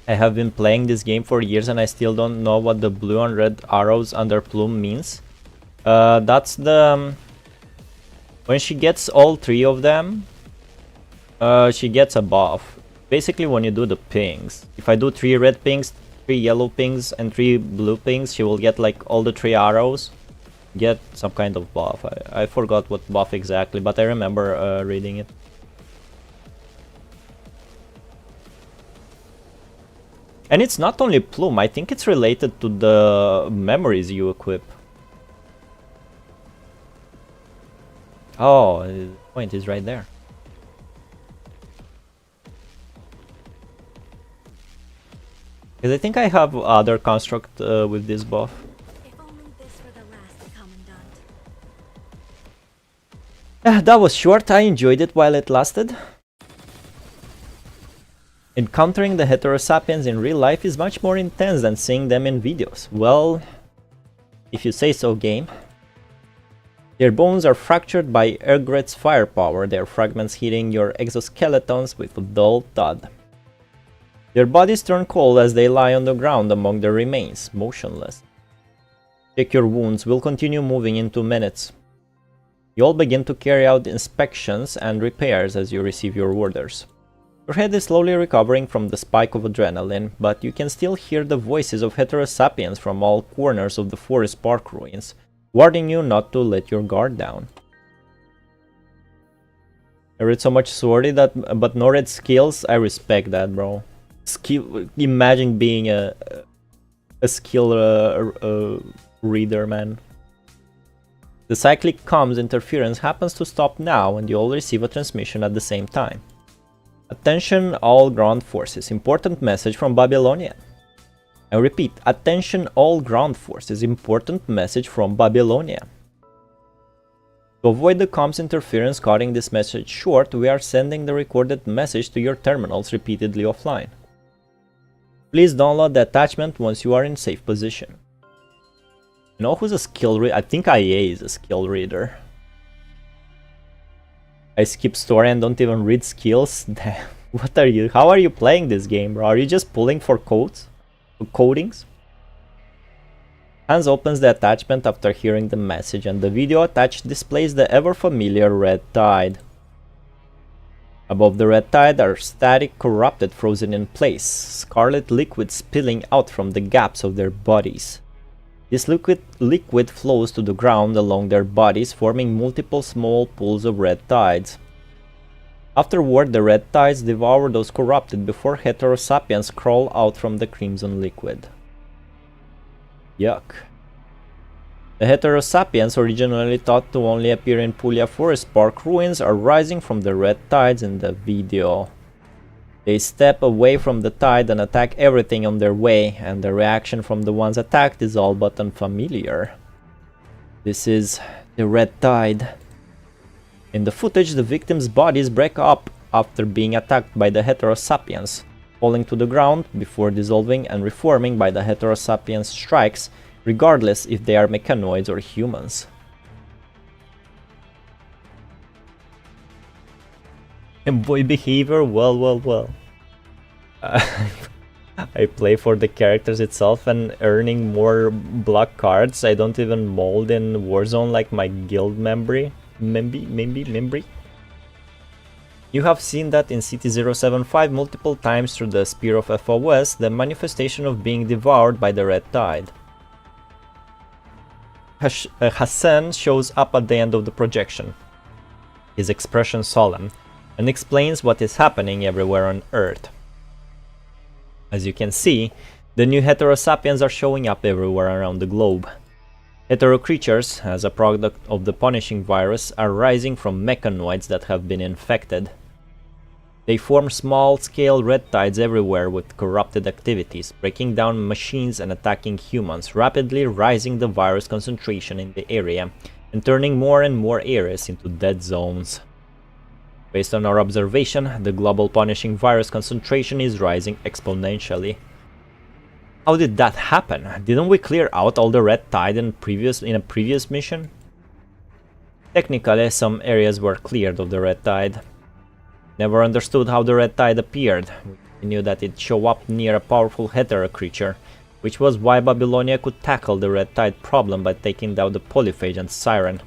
I have been playing this game for years and I still don't know what the blue and red arrows under plume means. That's the... when she gets all three of them, she gets a buff. Basically when you do the pings. If I do 3 red pings, 3 yellow pings and 3 blue pings, she will get like all the 3 arrows. Get some kind of buff. I forgot what buff exactly, but I remember reading it. And it's not only plume, I think it's related to the memories you equip. Oh, the point is right there. Because I think I have other construct with this buff. If only this were the last, Commandant. That was short, I enjoyed it while it lasted. Encountering the heterosapiens in real life is much more intense than seeing them in videos. Well, if you say so, game. Their bones are fractured by Ergret's firepower, their fragments hitting your exoskeletons with a dull thud. Their bodies turn cold as they lie on the ground among the remains, motionless. Check your wounds, we'll continue moving in 2 minutes. You all begin to carry out inspections and repairs as you receive your orders. Your head is slowly recovering from the spike of adrenaline, but you can still hear the voices of heterosapiens from all corners of the forest park ruins, warning you not to let your guard down. I read so much swordy but no red skills. I respect that, bro. Imagine being a skill reader, man. The cyclic comms interference happens to stop now, and you all receive a transmission at the same time. Attention all ground forces, important message from Babylonia. I repeat, attention all ground forces, important message from Babylonia. To avoid the comms interference cutting this message short, we are sending the recorded message to your terminals repeatedly offline. Please download the attachment once you are in safe position. You know who's a skill reader? I think IA is a skill reader. I skip story and don't even read skills. What are you? How are you playing this game, bro? Are you just pulling for codes? For codings? Hans opens the attachment after hearing the message, and the video attached displays the ever-familiar red tide. Above the red tide are static, corrupted, frozen in place, scarlet liquid spilling out from the gaps of their bodies. This liquid flows to the ground along their bodies, forming multiple small pools of red tides. Afterward, the red tides devour those corrupted before heterosapiens crawl out from the crimson liquid. Yuck. The heterosapiens, originally thought to only appear in Puglia Forest Park ruins, are rising from the red tides in the video. They step away from the tide and attack everything on their way, and the reaction from the ones attacked is all but unfamiliar. This is the red tide. In the footage, the victims' bodies break up after being attacked by the heterosapiens, falling to the ground before dissolving and reforming by the heterosapiens' strikes, regardless if they are mechanoids or humans. And boy behavior, well. I play for the characters itself and earning more block cards. I don't even mold in Warzone like my guild membry. You have seen that in CT075 multiple times through the Spear of FOS, the manifestation of being devoured by the red tide. Hassan shows up at the end of the projection, his expression solemn, and explains what is happening everywhere on Earth. As you can see, the new heterosapiens are showing up everywhere around the globe. Hetero creatures, as a product of the punishing virus, are rising from mechanoids that have been infected. They form small-scale red tides everywhere with corrupted activities, breaking down machines and attacking humans, rapidly rising the virus concentration in the area and turning more and more areas into dead zones. Based on our observation, the global punishing virus concentration is rising exponentially. How did that happen? Didn't we clear out all the red tide in a previous mission? Technically, some areas were cleared of the red tide. Never understood how the red tide appeared. We knew that it'd show up near a powerful hetero creature, which was why Babylonia could tackle the red tide problem by taking down the polyphage and siren.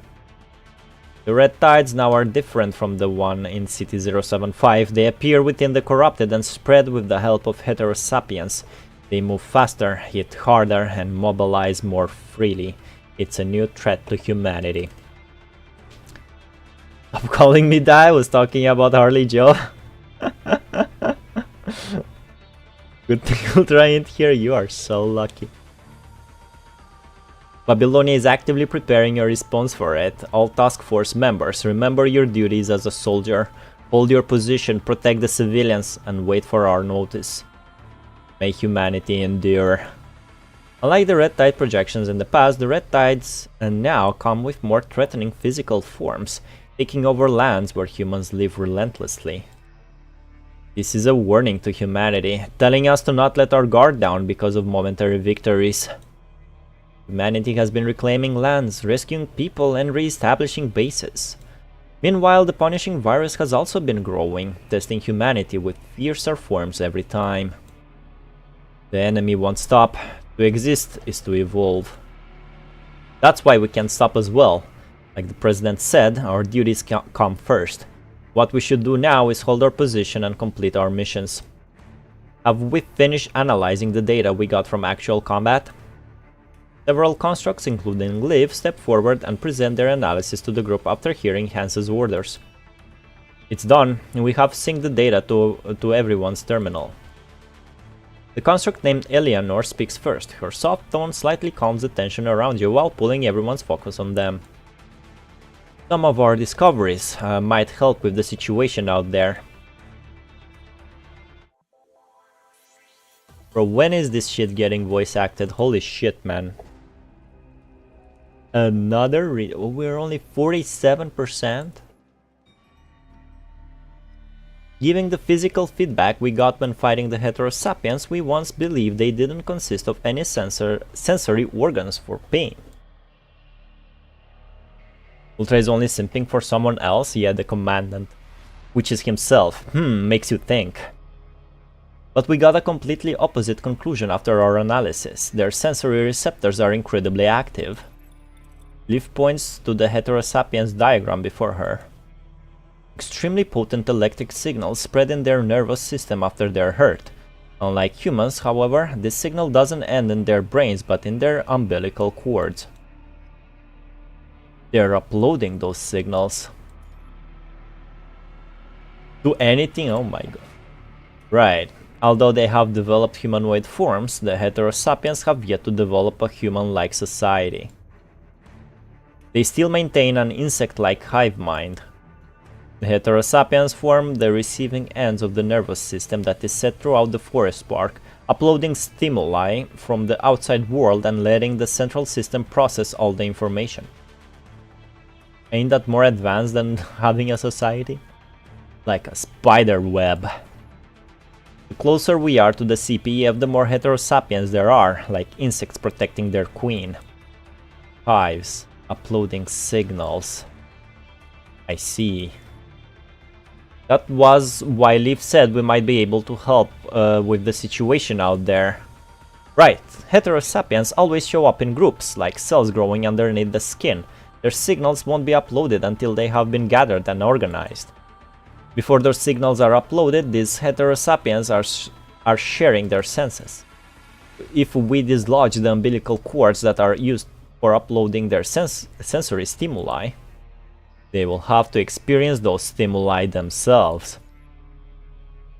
The red tides now are different from the one in City 075. They appear within the corrupted and spread with the help of heterosapiens. They move faster, hit harder, and mobilize more freely. It's a new threat to humanity. Stop calling me that, I was talking about Harley Joe. Good thing Ultra ain't here, you are so lucky. Babylonia is actively preparing a response for it. All task force members, remember your duties as a soldier. Hold your position, protect the civilians, and wait for our notice. May humanity endure. Unlike the red tide projections in the past, the red tides now come with more threatening physical forms, taking over lands where humans live relentlessly. This is a warning to humanity, telling us to not let our guard down because of momentary victories. Humanity has been reclaiming lands, rescuing people, and re-establishing bases. Meanwhile, the punishing virus has also been growing, testing humanity with fiercer forms every time. The enemy won't stop. To exist is to evolve. That's why we can't stop as well. Like the president said, our duties come first. What we should do now is hold our position and complete our missions. Have we finished analyzing the data we got from actual combat? Several constructs, including Liv, step forward and present their analysis to the group after hearing Hans's orders. It's done, and we have synced the data to everyone's terminal. The construct named Eleanor speaks first. Her soft tone slightly calms the tension around you while pulling everyone's focus on them. Some of our discoveries might help with the situation out there. Bro, when is this shit getting voice acted? Holy shit, man. Another we're only 47%? Given the physical feedback we got when fighting the heterosapiens, we once believed they didn't consist of any sensory organs for pain. Ultra is only simping for someone else? Yeah, the commandant. Which is himself. Makes you think. But we got a completely opposite conclusion after our analysis. Their sensory receptors are incredibly active. Liv points to the heterosapiens diagram before her. Extremely potent electric signals spread in their nervous system after they're hurt. Unlike humans, however, this signal doesn't end in their brains but in their umbilical cords. They're uploading those signals to anything. Oh my god. Right. Although they have developed humanoid forms, the heterosapiens have yet to develop a human-like society. They still maintain an insect-like hive mind. The heterosapiens form the receiving ends of the nervous system that is set throughout the forest park, uploading stimuli from the outside world and letting the central system process all the information. Ain't that more advanced than having a society? Like a spider web. The closer we are to the CPF, the more heterosapiens there are, like insects protecting their queen. Hives, uploading signals. I see. That was why Liv said we might be able to help with the situation out there. Right, heterosapiens always show up in groups, like cells growing underneath the skin. Their signals won't be uploaded until they have been gathered and organized. Before those signals are uploaded, these heterosapiens are sharing their senses. If we dislodge the umbilical cords that are used for uploading their sensory stimuli, they will have to experience those stimuli themselves.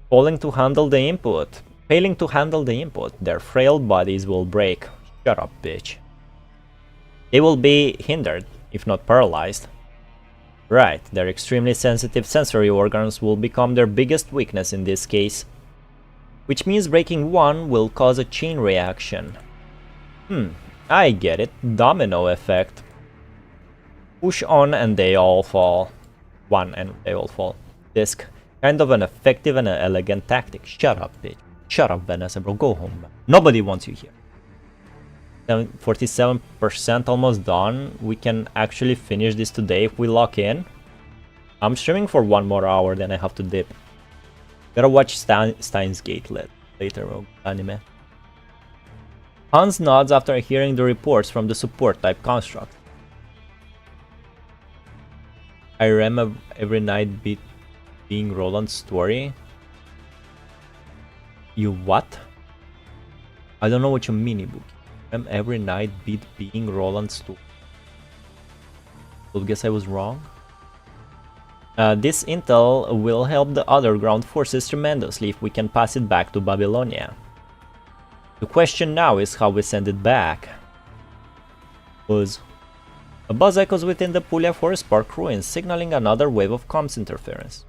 Failing to handle the input, their frail bodies will break. Shut up, bitch. They will be hindered, if not paralyzed. Right, their extremely sensitive sensory organs will become their biggest weakness in this case. Which means breaking one will cause a chain reaction. I get it. Domino effect. Push on and they all fall. One and they all fall. Disc. Kind of an effective and an elegant tactic. Shut up, bitch. Shut up, Vanessa, bro. Go home. Nobody wants you here. 47% almost done. We can actually finish this today if we lock in. I'm streaming for 1 more hour, then I have to dip. Gotta watch Steins Gate later, anime. Hans nods after hearing the reports from the support type construct. I remember every night being Roland's story. You what? I don't know what you mean, Ibuki. Every night being Roland's story. Well, guess I was wrong. This intel will help the other ground forces tremendously if we can pass it back to Babylonia. The question now is how we send it back. Buzz. A buzz echoes within the Puglia Forest Park ruins, signaling another wave of comms interference.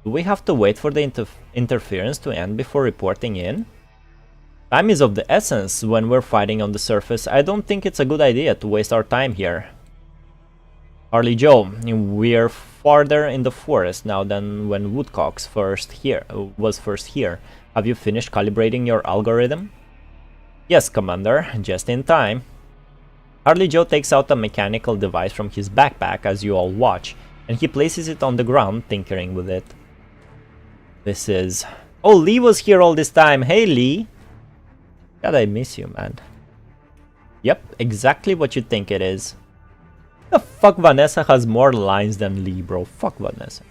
Do we have to wait for the interference to end before reporting in? Time is of the essence when we're fighting on the surface. I don't think it's a good idea to waste our time here. Harley Joe, we're farther in the forest now than when Woodcock's was first here. Have you finished calibrating your algorithm? Yes, Commander, just in time. Harley Joe takes out a mechanical device from his backpack as you all watch, and he places it on the ground, tinkering with it. This is... Oh, Lee was here all this time! Hey, Lee! God, I miss you, man. Yep, exactly what you think it is. The fuck, Vanessa has more lines than Lee, bro. Fuck Vanessa.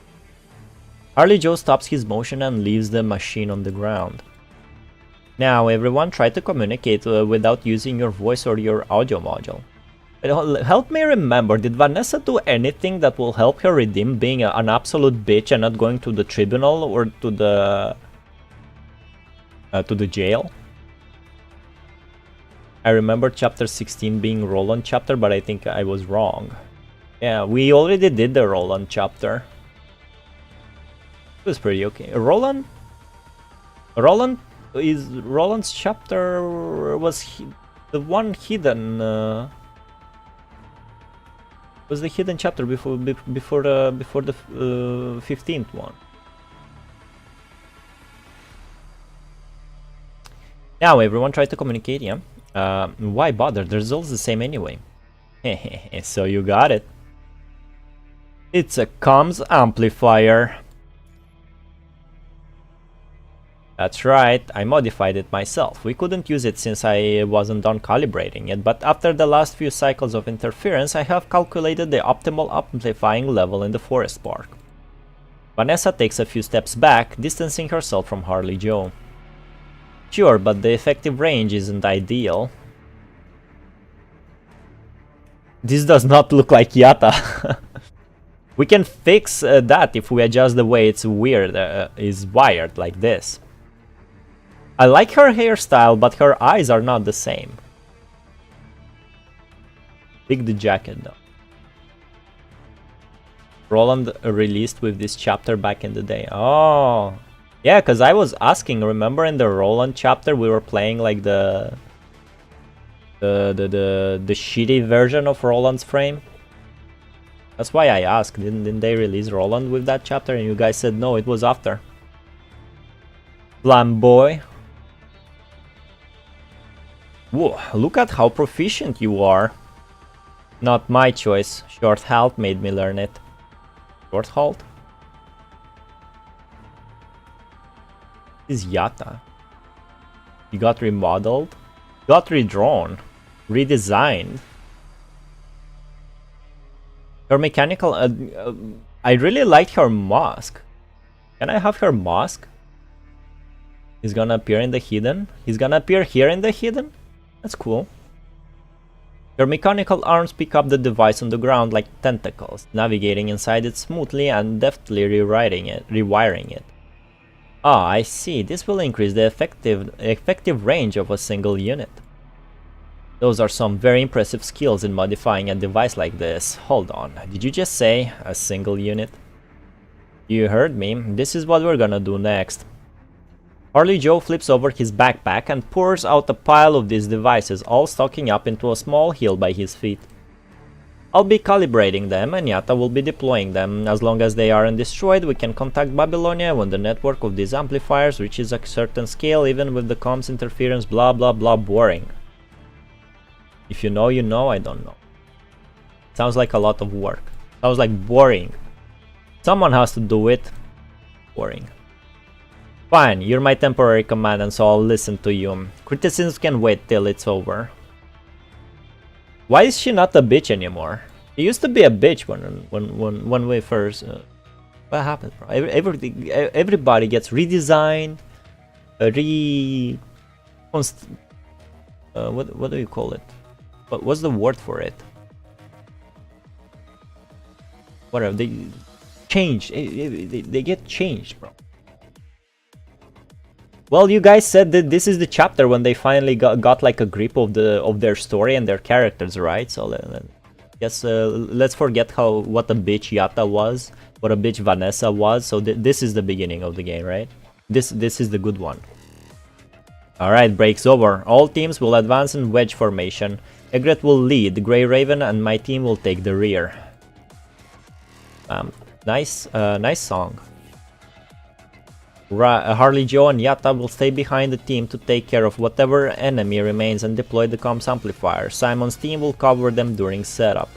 Harley Joe stops his motion and leaves the machine on the ground. Now, everyone, try to communicate without using your voice or your audio module. Help me remember, did Vanessa do anything that will help her redeem being an absolute bitch and not going to the tribunal or to the jail? I remember chapter 16 being Roland chapter, but I think I was wrong. Yeah, we already did the Roland chapter. It was pretty okay. Roland's chapter was the one hidden. Was the hidden chapter before the 15th one. Now everyone try to communicate, yeah? Why bother? The result's the same anyway. So you got it. It's a comms amplifier. That's right, I modified it myself. We couldn't use it since I wasn't done calibrating it, but after the last few cycles of interference, I have calculated the optimal amplifying level in the forest park. Vanessa takes a few steps back, distancing herself from Harley Joe. Sure, but the effective range isn't ideal. This does not look like Yatta. We can fix that if we adjust the way it's is wired like this. I like her hairstyle, but her eyes are not the same. Pick the jacket though. Roland released with this chapter back in the day. Oh, yeah, because I was asking. Remember in the Roland chapter we were playing like the shitty version of Roland's frame. That's why I asked. Didn't they release Roland with that chapter? And you guys said no, it was after. Flamboy. Whoa, look at how proficient you are. Not my choice. Short halt made me learn it. Short halt? This is Yatta. You got remodeled? Got redrawn. Redesigned. Her mechanical... I really liked her mask. Can I have her mask? He's gonna appear in the hidden? He's gonna appear here in the hidden? That's cool. Your mechanical arms pick up the device on the ground like tentacles, navigating inside it smoothly and deftly rewiring it. Ah, I see. This will increase the effective range of a single unit. Those are some very impressive skills in modifying a device like this. Hold on, did you just say a single unit? You heard me. This is what we're gonna do next. Harley Joe flips over his backpack and pours out a pile of these devices, all stocking up into a small hill by his feet. I'll be calibrating them and Yatta will be deploying them. As long as they aren't destroyed, we can contact Babylonia when the network of these amplifiers reaches a certain scale, even with the comms interference, blah blah blah. Boring. If you know, you know. I don't know. Sounds like a lot of work. Sounds like boring. Someone has to do it. Boring. Fine, you're my temporary commandant, so I'll listen to you. Criticisms can wait till it's over. Why is she not a bitch anymore? She used to be a bitch when we first... what happened, bro? Everybody gets redesigned, what do you call it? What's the word for it? Whatever, they change. They get changed, bro. Well, you guys said that this is the chapter when they finally got like a grip of their story and their characters, right? So guess let's forget what a bitch Yatta was, what a bitch Vanessa was. So this is the beginning of the game, right? This is the good one. All right, break's over. All teams will advance in wedge formation. Egret will lead, Grey Raven and my team will take the rear. Nice song. Harley Joe and Yatta will stay behind the team to take care of whatever enemy remains and deploy the comms amplifier. Simon's team will cover them during setup.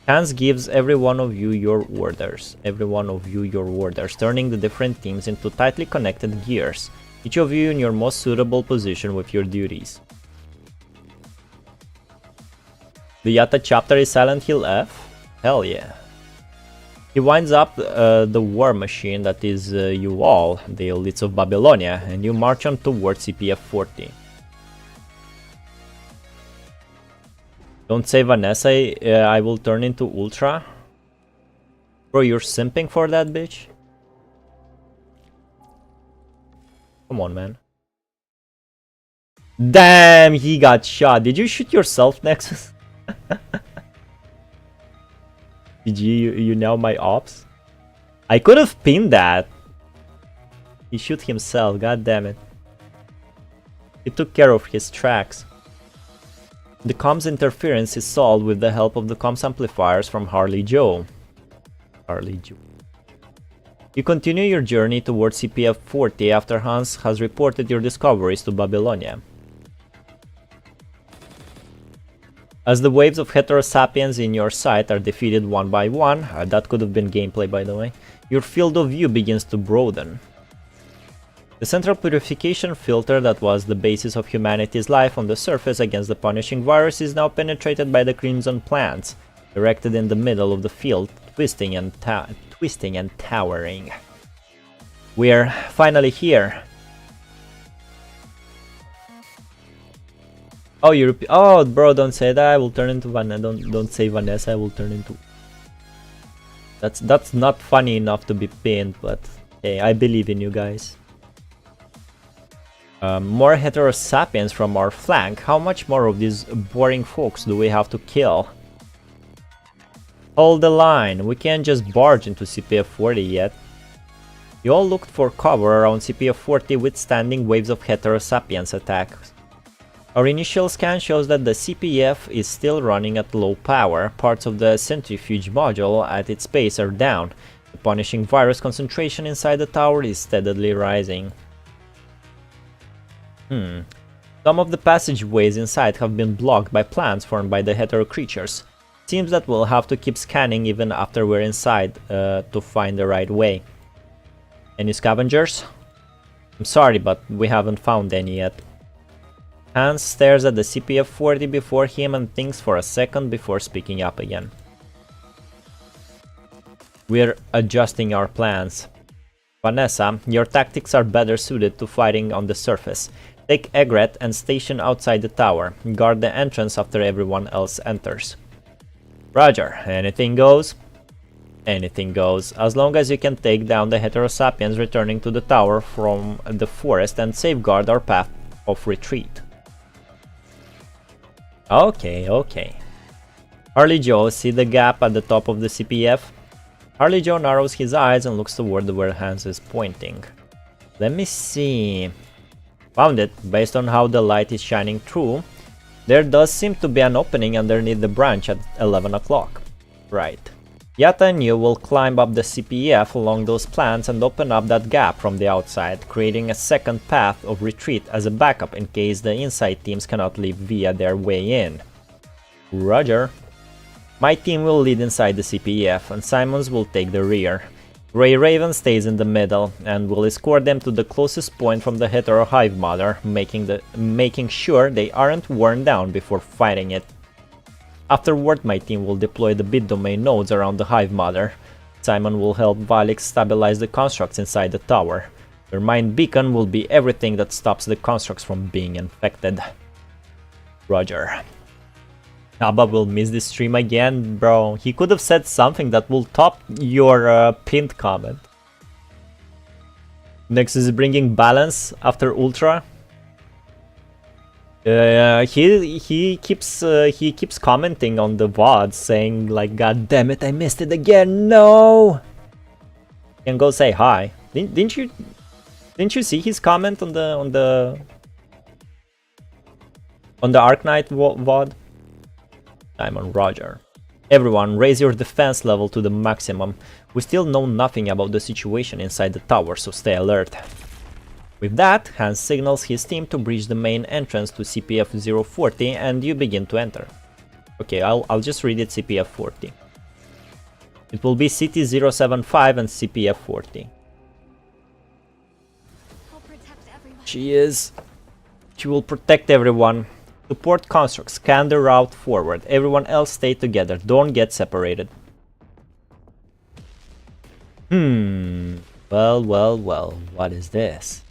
Hans gives every one of you your orders. Turning the different teams into tightly connected gears. Each of you in your most suitable position with your duties. The Yatta chapter is Silent Hill F? Hell yeah. He winds up the war machine that is you all, the elites of Babylonia, and you march on towards CPF 40. Don't say Vanessa, I will turn into Ultra. Bro, you're simping for that bitch? Come on, man. Damn, he got shot. Did you shoot yourself, Nexus? Did you know my ops? I could have pinned that. He shoot himself, god damn it. He took care of his tracks. The comms interference is solved with the help of the comms amplifiers from Harley Joe. You continue your journey towards CPF 40 after Hans has reported your discoveries to Babylonia. As the waves of heterosapiens in your sight are defeated one by one, that could have been gameplay by the way, your field of view begins to broaden. The central purification filter that was the basis of humanity's life on the surface against the punishing virus is now penetrated by the crimson plants, erected in the middle of the field, twisting and towering. We're finally here. Oh, oh, bro, don't say that. I will turn into Vanessa. Don't say Vanessa. I will turn into. That's not funny enough to be pinned, but hey, I believe in you guys. More heterosapiens from our flank. How much more of these boring folks do we have to kill? Hold the line. We can't just barge into CPF 40 yet. You all looked for cover around CPF 40, withstanding waves of heterosapiens attacks. Our initial scan shows that the CPF is still running at low power. Parts of the centrifuge module at its base are down. The punishing virus concentration inside the tower is steadily rising. Some of the passageways inside have been blocked by plants formed by the hetero creatures. Seems that we'll have to keep scanning even after we're inside to find the right way. Any scavengers? I'm sorry, but we haven't found any yet. Hans stares at the CPF 40 before him and thinks for a second before speaking up again. We're adjusting our plans. Vanessa, your tactics are better suited to fighting on the surface. Take Egret and station outside the tower. Guard the entrance after everyone else enters. Roger, anything goes? Anything goes, as long as you can take down the Heterosapiens returning to the tower from the forest and safeguard our path of retreat. Okay. Harley Joe, see the gap at the top of the CPF? Harley Joe narrows his eyes and looks toward where Hans is pointing. Let me see. Found it. Based on how the light is shining through, there does seem to be an opening underneath the branch at 11 o'clock. Right. Yatta and you will climb up the CPF along those plants and open up that gap from the outside, creating a second path of retreat as a backup in case the inside teams cannot leave via their way in. Roger. My team will lead inside the CPF and Simons will take the rear. Grey Raven stays in the middle and will escort them to the closest point from the Hetero Hive Mother, making sure they aren't worn down before fighting it. Afterward, my team will deploy the bit domain nodes around the Hive Mother. Simon will help Valics stabilize the constructs inside the tower. Their mind beacon will be everything that stops the constructs from being infected. Roger. Abba will miss this stream again, bro. He could have said something that will top your pinned comment. Next is bringing balance after Ultra. He keeps commenting on the VOD saying like, "God damn it, I missed it again! No!" You can go say hi. Didn't you see his comment on the Arc Knight VOD? Simon, Roger. Everyone, raise your defense level to the maximum. We still know nothing about the situation inside the tower, so stay alert. With that, Hans signals his team to breach the main entrance to CPF 040 and you begin to enter. Okay, I'll just read it CPF 40. It will be CT 075 and CPF 40. She will protect everyone. Support constructs, scan the route forward. Everyone else stay together, don't get separated. Well, what is this?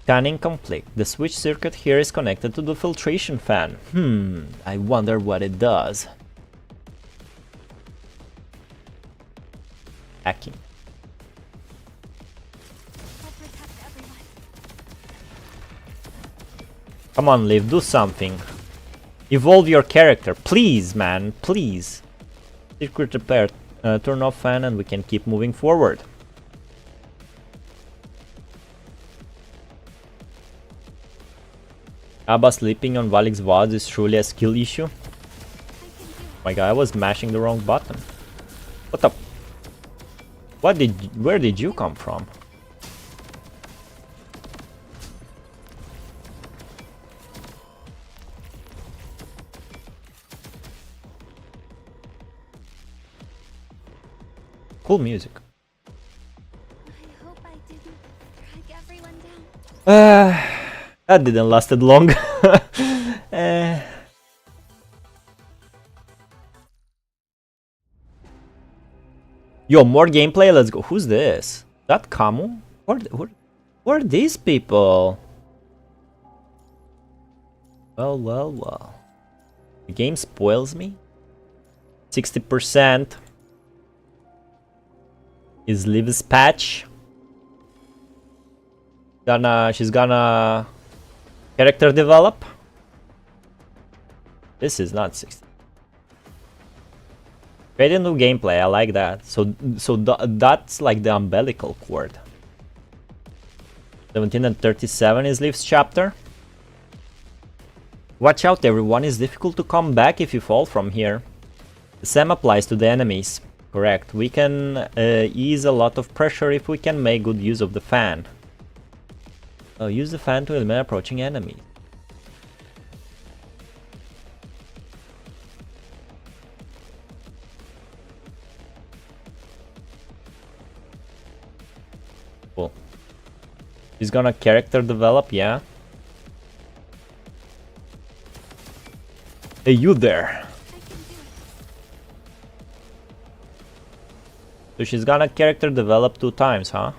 Scanning complete. The switch circuit here is connected to the filtration fan. I wonder what it does. Hacking. Come on, Liv, do something. Evolve your character, please, man, please. Circuit repair. Turn off fan and we can keep moving forward. Abba sleeping on Valics VODs is truly a skill issue. My god, I was mashing the wrong button. What the? Where did you come from? Cool music. I hope I didn't drag everyone down. That didn't lasted long. Yo, more gameplay, let's go. Who's this? That Kamu? Who are these people? Well. The game spoils me. 60% is Liv's patch. She's gonna character develop. This is not 60. Create a new gameplay, I like that. So that's like the umbilical cord. 17 and 37 is Liv's chapter. Watch out everyone, it's difficult to come back if you fall from here. The same applies to the enemies. Correct, we can ease a lot of pressure if we can make good use of the fan. Use the fan to eliminate approaching enemy. Cool. He's gonna character develop, yeah. Hey, you there. So she's gonna character develop 2 times, huh?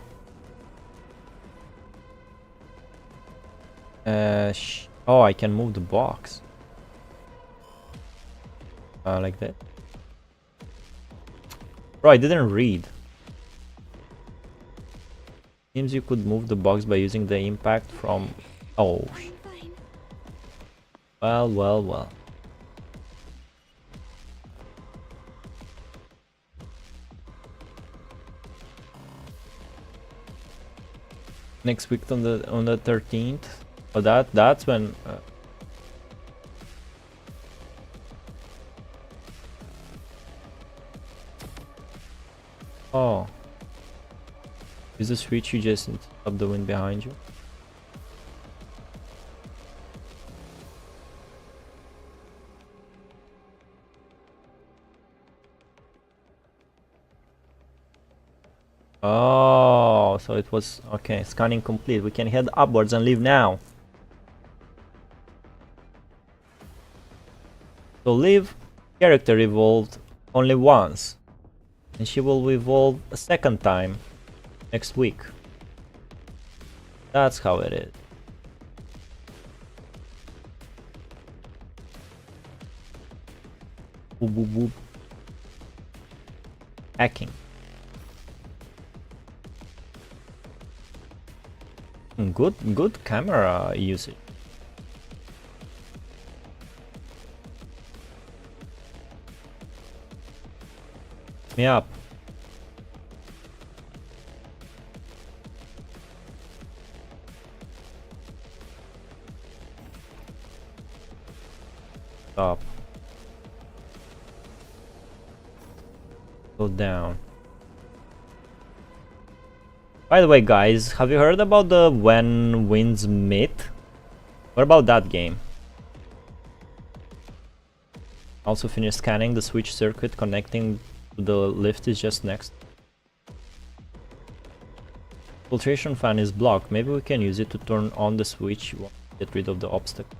Oh, I can move the box. Like that. Bro, I didn't read. Seems you could move the box by using the impact from... Oh. Well, well, well. Next week on the 13th. Oh, that's when. Oh. Is the switch you just stop the wind behind you? Oh, so it was okay. Scanning complete. We can head upwards and leave now. So Liv character evolved only once, and she will evolve a second time next week. That's how it is. Boop, boop, boop. Hacking. Good camera usage. Me up. Stop. Go down. By the way, guys, have you heard about the When Winds Meet? What about that game? Also finished scanning the switch circuit connecting to the lift is just next. Filtration fan is blocked. Maybe we can use it to turn on the switch to get rid of the obstacle.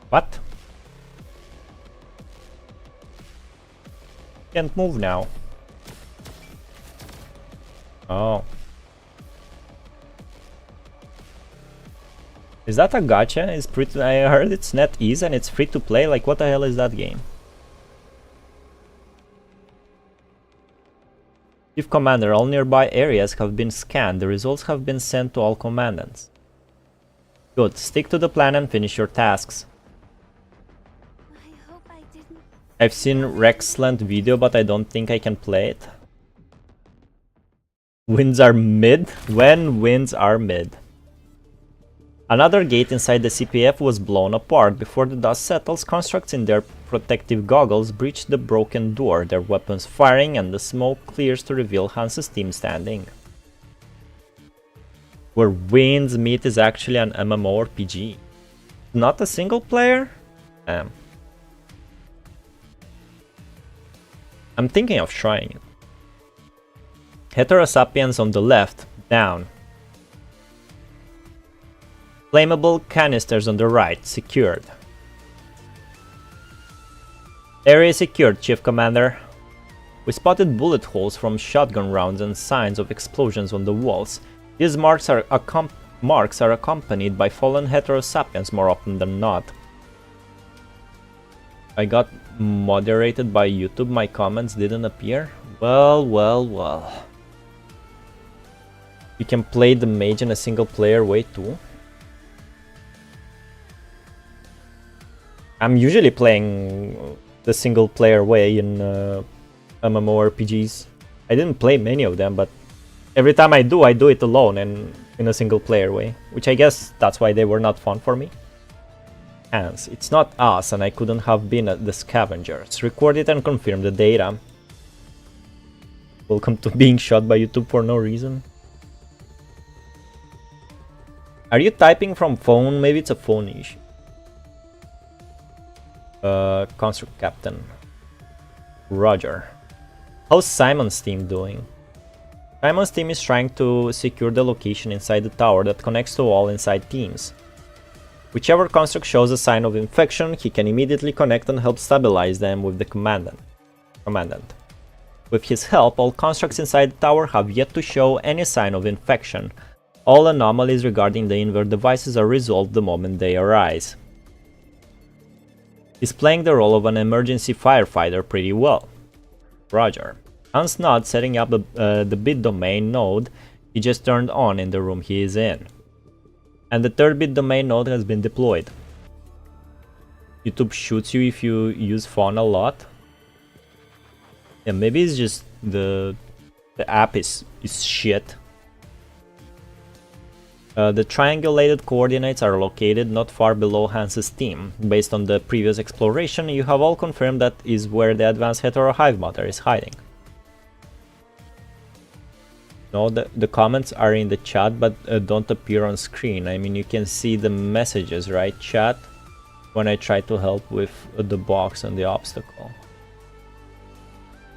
What? Can't move now. Oh. Is that a gacha? It's pretty. I heard it's NetEase and it's free to play. Like, what the hell is that game? Chief Commander, all nearby areas have been scanned. The results have been sent to all commandants. Good. Stick to the plan and finish your tasks. I've seen Rexland video, but I don't think I can play it. Winds are mid? When winds are mid. Another gate inside the CPF was blown apart. Before the dust settles, constructs in their protective goggles breach the broken door, their weapons firing, and the smoke clears to reveal Hans's team standing. Where Winds Meet is actually an MMORPG. Not a single player? Damn. I'm thinking of trying it. Heterosapiens on the left, down. Flammable canisters on the right, secured. Area secured, Chief Commander. We spotted bullet holes from shotgun rounds and signs of explosions on the walls. These marks are accompanied by fallen heterosapiens more often than not. I got moderated by YouTube, my comments didn't appear? Well, well, well. You can play the mage in a single player way too. I'm usually playing the single player way in MMORPGs. I didn't play many of them, but every time I do it alone and in a single player way, which I guess that's why they were not fun for me. Hence, it's not us and I couldn't have been the scavengers. Record it and confirm the data. Welcome to being shot by YouTube for no reason. Are you typing from phone? Maybe it's a phone issue. Construct Captain. Roger. How's Simon's team doing? Simon's team is trying to secure the location inside the tower that connects to all inside teams. Whichever construct shows a sign of infection, he can immediately connect and help stabilize them with the commandant. Commandant. With his help, all constructs inside the tower have yet to show any sign of infection. All anomalies regarding the invert devices are resolved the moment they arise. He's playing the role of an emergency firefighter pretty well. Roger. Hans nods, setting up the bit domain node he just turned on in the room he is in. And the third bit domain node has been deployed. YouTube shoots you if you use phone a lot. Yeah, maybe it's just the app is shit. The triangulated coordinates are located not far below Hans's team. Based on the previous exploration, you have all confirmed that is where the advanced hetero hive mother is hiding. No, the comments are in the chat, but don't appear on screen. I mean, you can see the messages, right, chat? When I try to help with the box and the obstacle.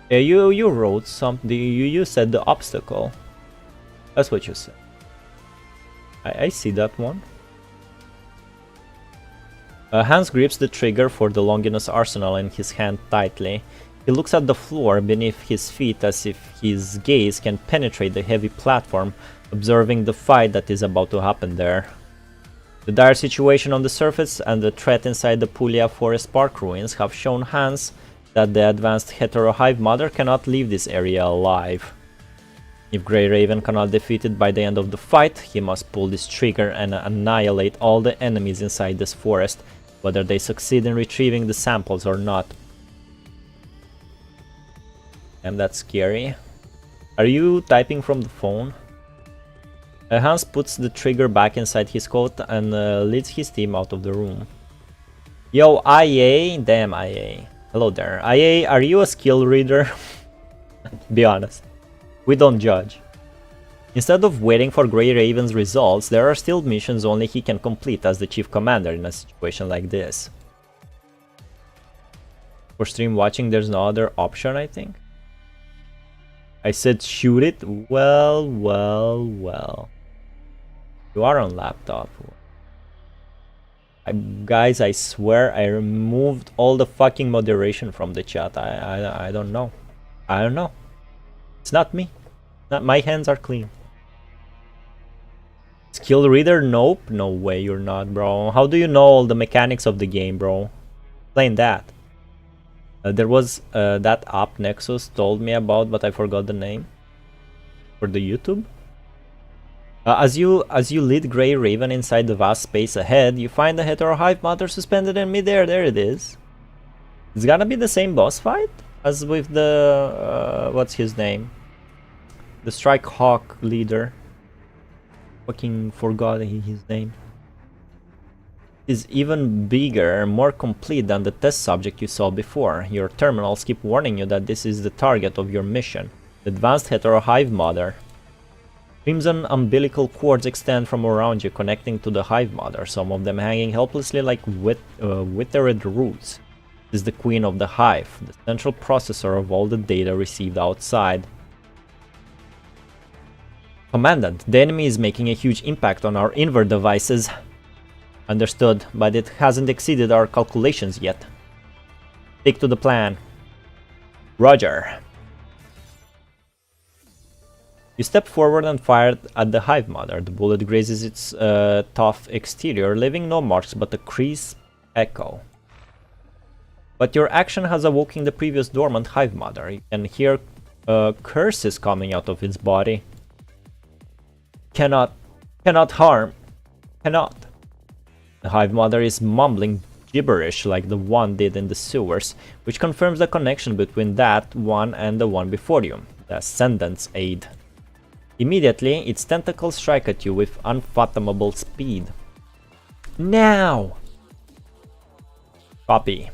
Yeah, you wrote something. You said the obstacle. That's what you said. I see that one. Hans grips the trigger for the Longinus arsenal in his hand tightly. He looks at the floor beneath his feet as if his gaze can penetrate the heavy platform, observing the fight that is about to happen there. The dire situation on the surface and the threat inside the Puglia Forest Park ruins have shown Hans that the advanced hetero hive mother cannot leave this area alive. If Grey Raven cannot defeat it by the end of the fight, he must pull this trigger and annihilate all the enemies inside this forest, whether they succeed in retrieving the samples or not. Damn, that's scary. Are you typing from the phone? Hans puts the trigger back inside his coat and leads his team out of the room. Yo, IA? Damn, IA. Hello there. IA, are you a skill reader? Be honest. We don't judge. Instead of waiting for Grey Raven's results, there are still missions only he can complete as the chief commander in a situation like this. For stream watching, there's no other option, I think. I said shoot it? Well, well, well. You are on laptop. Guys, I swear I removed all the fucking moderation from the chat. I don't know. I don't know. It's not me. My hands are clean. Skill reader? Nope. No way you're not, bro. How do you know all the mechanics of the game, bro? Explain that. There was that app Nexus told me about, but I forgot the name. For the YouTube? As you lead Grey Raven inside the vast space ahead, you find the hetero hive mother suspended in midair. There it is. It's gonna be the same boss fight as with the what's his name? The Strike Hawk leader. Fucking forgot his name. Is even bigger, more complete than the test subject you saw before. Your terminals keep warning you that this is the target of your mission, the advanced hetero hive mother. Crimson umbilical cords extend from around you, connecting to the hive mother, some of them hanging helplessly like withered roots. This is the queen of the hive, the central processor of all the data received outside. Commandant, the enemy is making a huge impact on our invert devices. Understood, but it hasn't exceeded our calculations yet. Stick to the plan. Roger. You step forward and fire at the hive mother. The bullet grazes its tough exterior, leaving no marks but a crisp echo. But your action has awoken the previous dormant hive mother. You can hear curses coming out of its body. Cannot harm. Cannot. The hive mother is mumbling gibberish like the one did in the sewers, which confirms the connection between that one and the one before you, the Ascendant's aid. Immediately, its tentacles strike at you with unfathomable speed. Now! Copy.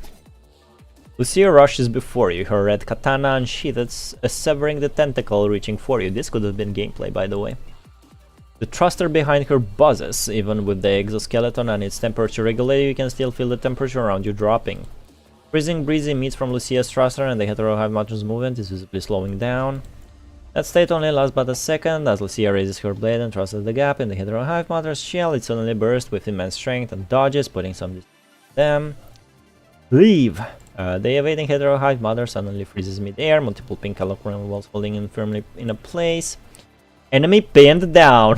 Lucia rushes before you, her red katana unsheathed, severing the tentacle reaching for you. This could have been gameplay, by the way. The thruster behind her buzzes. Even with the exoskeleton and its temperature regulator, you can still feel the temperature around you dropping. Freezing breeze emits from Lucia's thruster, and the hetero hive mother's movement is visibly slowing down. That state only lasts but a second. As Lucia raises her blade and trusts the gap in the hetero hive mother's shell, it suddenly bursts with immense strength and dodges, putting some distance to them. Leave! The evading hetero hive mother suddenly freezes mid-air, multiple pink holocron walls holding him firmly in a place. Enemy pinned down.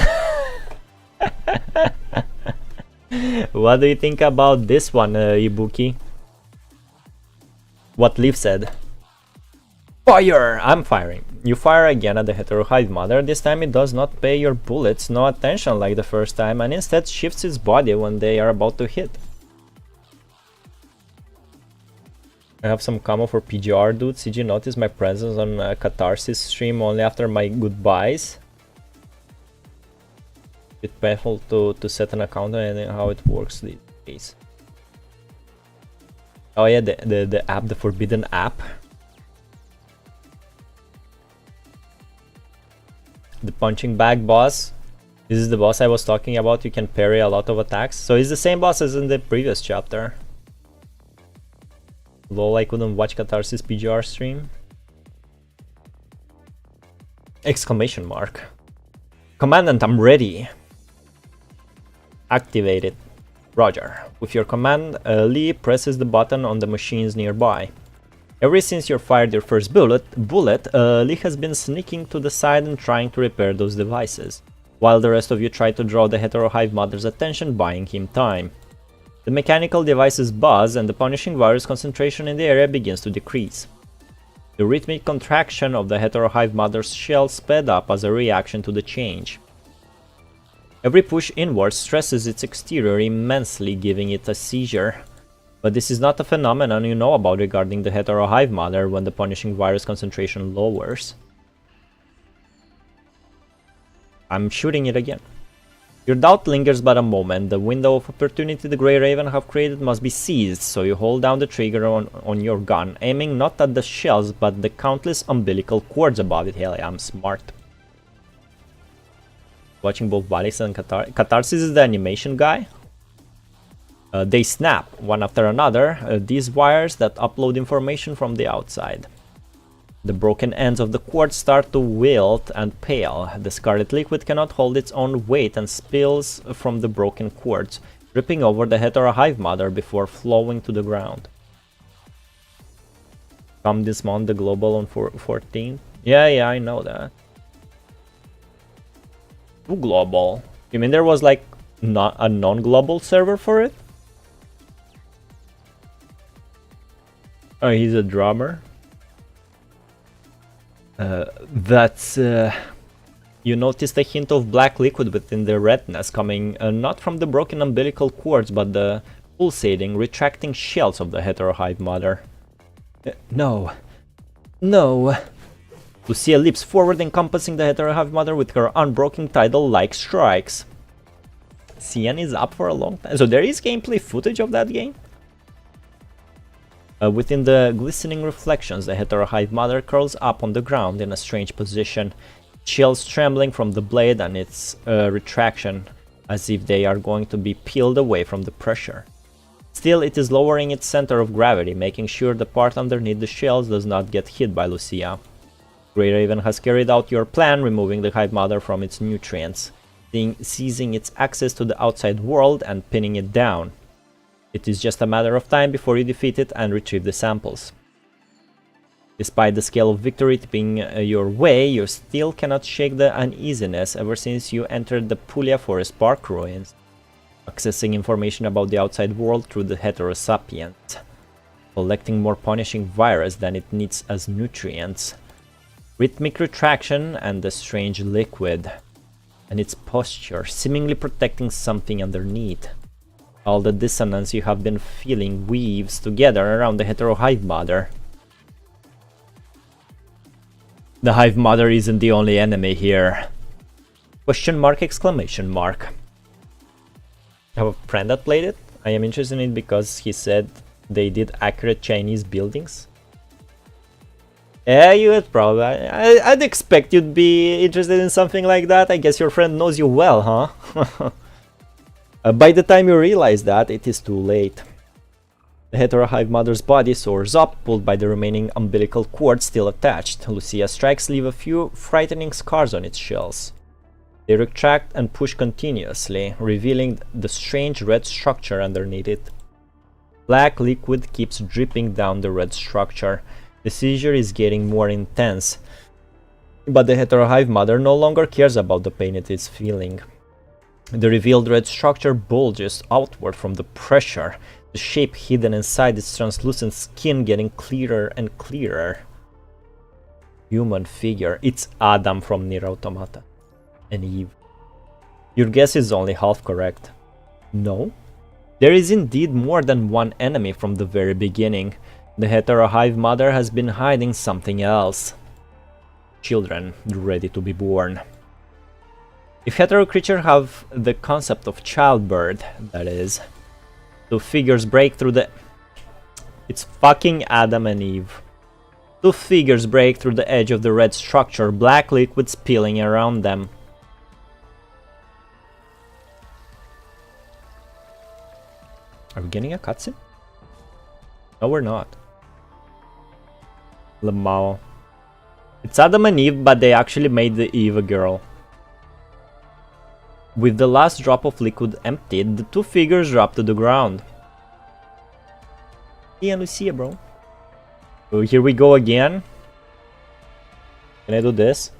What do you think about this one, Ibuki? What Leaf said. Fire! I'm firing. You fire again at the hetero hive mother. This time it does not pay your bullets no attention like the first time and instead shifts its body when they are about to hit. I have some camo for PGR, dude. CG noticed my presence on Catharsis stream only after my goodbyes. It's painful to set an account and how it works these days. Oh yeah, the app, the forbidden app. The punching bag boss. This is the boss I was talking about. You can parry a lot of attacks. So it's the same boss as in the previous chapter. Lol, I couldn't watch Catharsis PGR stream. Exclamation mark. Commandant, I'm ready. Activate it. Roger. With your command, Lee presses the button on the machines nearby. Ever since you fired your first bullet, Lee has been sneaking to the side and trying to repair those devices, while the rest of you try to draw the hetero hive mother's attention, buying him time. The mechanical devices buzz and the punishing virus concentration in the area begins to decrease. The rhythmic contraction of the hetero hive mother's shell sped up as a reaction to the change. Every push inwards stresses its exterior immensely, giving it a seizure. But this is not a phenomenon you know about regarding the hetero hive mother when the punishing virus concentration lowers. I'm shooting it again. Your doubt lingers but a moment. The window of opportunity the Grey Raven have created must be seized, so you hold down the trigger on your gun, aiming not at the shells but the countless umbilical cords above it. Hell yeah, I'm smart. Watching both Valics and Catharsis is the animation guy. They snap, one after another, these wires that upload information from the outside. The broken ends of the cords start to wilt and pale. The scarlet liquid cannot hold its own weight and spills from the broken cords, dripping over the hetero hive mother before flowing to the ground. Come dismount the global on 14th? Yeah, I know that. Who global? You mean there was like not a non-global server for it? Oh, he's a drummer. You noticed a hint of black liquid within the redness coming not from the broken umbilical cords but the pulsating, retracting shells of the hetero hive mother. No. Lucia leaps forward, encompassing the hetero hive mother with her unbroken tidal-like strikes. Cian is up for a long time. So there is gameplay footage of that game? Within the glistening reflections, the hetero hive mother curls up on the ground in a strange position, shells trembling from the blade and its retraction, as if they are going to be peeled away from the pressure. Still, it is lowering its center of gravity, making sure the part underneath the shells does not get hit by Lucia. Grey Raven has carried out your plan, removing the hive mother from its nutrients, seizing its access to the outside world and pinning it down. It is just a matter of time before you defeat it and retrieve the samples. Despite the scale of victory tipping your way, you still cannot shake the uneasiness ever since you entered the Puglia Forest Park ruins, accessing information about the outside world through the Heterosapient, collecting more punishing virus than it needs as nutrients, rhythmic retraction and the strange liquid, and its posture seemingly protecting something underneath. All the dissonance you have been feeling weaves together around the hetero hive mother. The hive mother isn't the only enemy here. Question mark, exclamation mark. I have a friend that played it. I am interested in it because he said they did accurate Chinese buildings. Yeah, you would probably. I'd expect you'd be interested in something like that. I guess your friend knows you well, huh? By the time you realize that, it is too late. The hetero hive mother's body soars up, pulled by the remaining umbilical cord still attached. Lucia's strikes leave a few frightening scars on its shells. They retract and push continuously, revealing the strange red structure underneath it. Black liquid keeps dripping down the red structure. The seizure is getting more intense. But the heterohive mother no longer cares about the pain it is feeling. The revealed red structure bulges outward from the pressure, the shape hidden inside its translucent skin getting clearer and clearer. Human figure. It's Adam from Nier Automata. And Eve. Your guess is only half correct. No? There is indeed more than one enemy from the very beginning. The heterohive mother has been hiding something else. Children ready to be born. If hetero creatures have the concept of childbirth, that is, two figures break through the... It's fucking Adam and Eve. Two figures break through the edge of the red structure, black liquid spilling around them. Are we getting a cutscene? No, we're not. Lamau. It's Adam and Eve, but they actually made the Eve a girl. With the last drop of liquid emptied, the two figures drop to the ground. Yeah, Lucia, bro. So here we go again. Can I do this?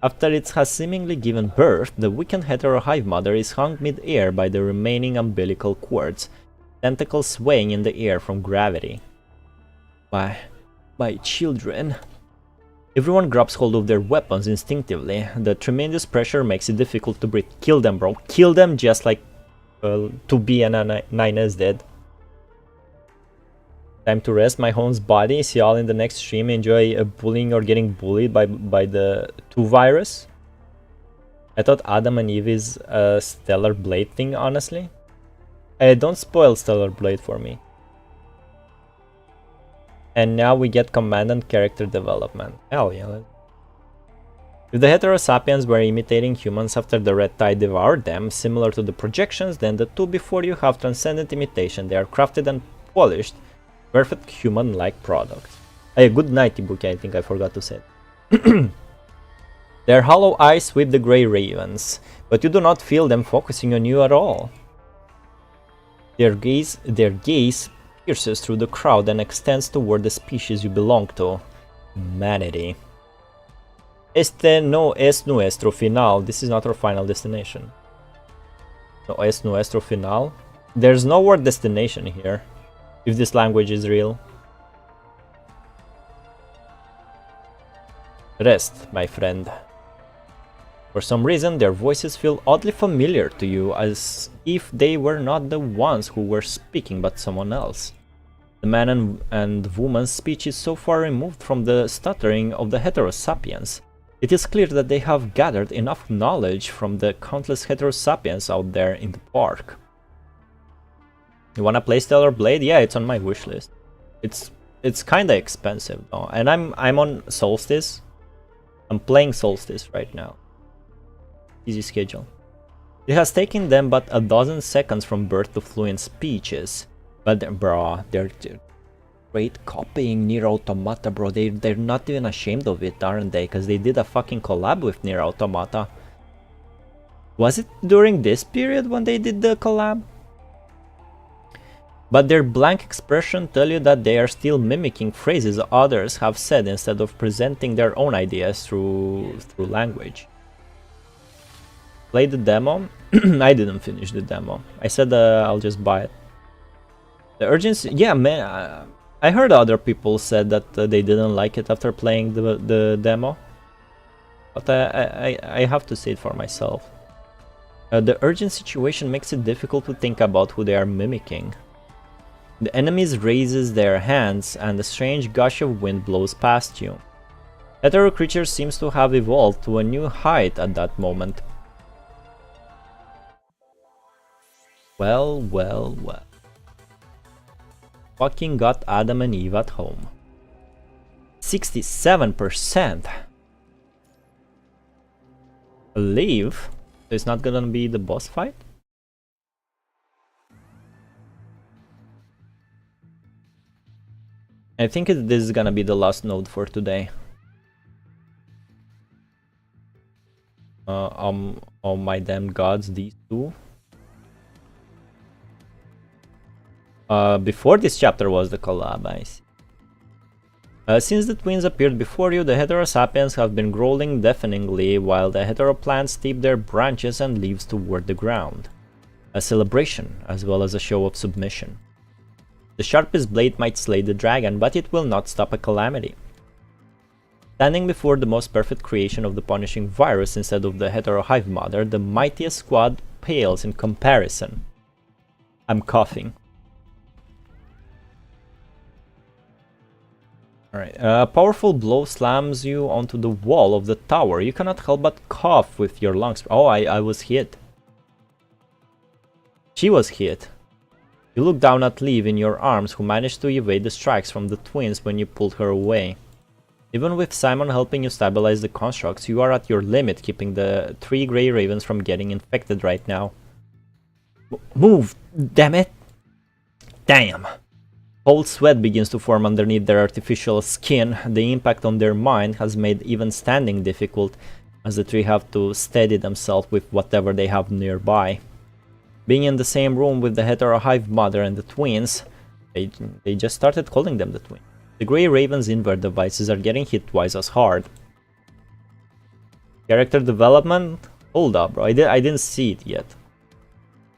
After it has seemingly given birth, the weakened heterohive mother is hung mid-air by the remaining umbilical cords, tentacles swaying in the air from gravity. My children. Everyone grabs hold of their weapons instinctively. The tremendous pressure makes it difficult to breathe. Kill them, bro. Kill them just like 2B and 9S did. Time to rest my home's body. See y'all in the next stream. Enjoy bullying or getting bullied by the 2 virus. I thought Adam and Eve is a Stellar Blade thing, honestly. Don't spoil Stellar Blade for me. And now we get commandant character development. Hell yeah. If the Heterosapiens were imitating humans after the Red Tide devoured them, similar to the projections, then the two before you have transcendent imitation. They are crafted and polished, perfect human-like products. A good night, Ibuki, I think I forgot to say. Their hollow eyes sweep the grey ravens, but you do not feel them focusing on you at all. Their gaze pierces through the crowd and extends toward the species you belong to, humanity. Este no es nuestro final. This is not our final destination. No es nuestro final. There's no word destination here, if this language is real. Rest, my friend. For some reason, their voices feel oddly familiar to you, as if they were not the ones who were speaking, but someone else. The man and woman's speech is so far removed from the stuttering of the Heterosapiens. It is clear that they have gathered enough knowledge from the countless Heterosapiens out there in the park. You wanna play Stellar Blade? Yeah, it's on my wish list. It's kinda expensive though, and I'm on Solstice. I'm playing Solstice right now. Easy schedule. It has taken them but a dozen seconds from birth to fluent speeches. But bro, they're great copying Nier Automata, bro. They're not even ashamed of it, aren't they? Because they did a fucking collab with Nier Automata. Was it during this period when they did the collab? But their blank expression tell you that they are still mimicking phrases others have said instead of presenting their own ideas through language. Play the demo. I didn't finish the demo. I said I'll just buy it. The urgency, yeah, man. I heard other people said that they didn't like it after playing the demo, but I have to say it for myself. The urgent situation makes it difficult to think about who they are mimicking. The enemies raises their hands, and a strange gush of wind blows past you. Hetero creature seems to have evolved to a new height at that moment. Well, well, well. Fucking got Adam and Eve at home. 67%. Leave? So it's not gonna be the boss fight? I think this is gonna be the last node for today. Oh my damn gods, these two. Before this chapter was the collab, I see. Since the twins appeared before you, the heterosapiens have been growling deafeningly while the heteroplants tip their branches and leaves toward the ground. A celebration, as well as a show of submission. The sharpest blade might slay the dragon, but it will not stop a calamity. Standing before the most perfect creation of the punishing virus instead of the hetero hive mother, the mightiest squad pales in comparison. I'm coughing. Alright, a powerful blow slams you onto the wall of the tower. You cannot help but cough with your lungs. Oh, I was hit. She was hit. You look down at Liv in your arms, who managed to evade the strikes from the twins when you pulled her away. Even with Simon helping you stabilize the constructs, you are at your limit, keeping the 3 grey ravens from getting infected right now. Move! Damn it! Damn! Cold sweat begins to form underneath their artificial skin. The impact on their mind has made even standing difficult, as the 3 have to steady themselves with whatever they have nearby. Being in the same room with the hetero hive mother and the twins, they just started calling them the twins. The Grey Raven's invert devices are getting hit twice as hard. Character development? Hold up, bro. I didn't see it yet.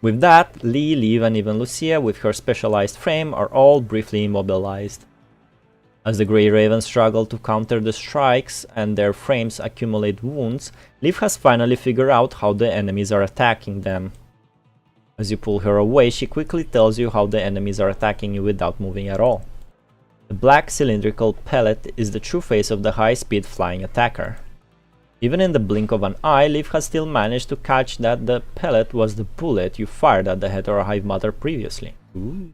With that, Lee, Liv, and even Lucia, with her specialized frame, are all briefly immobilized. As the Grey Ravens struggle to counter the strikes and their frames accumulate wounds, Liv has finally figured out how the enemies are attacking them. As you pull her away, she quickly tells you how the enemies are attacking you without moving at all. The black cylindrical pellet is the true face of the high-speed flying attacker. Even in the blink of an eye, Liv has still managed to catch that the pellet was the bullet you fired at the hetero hive mother previously. Ooh.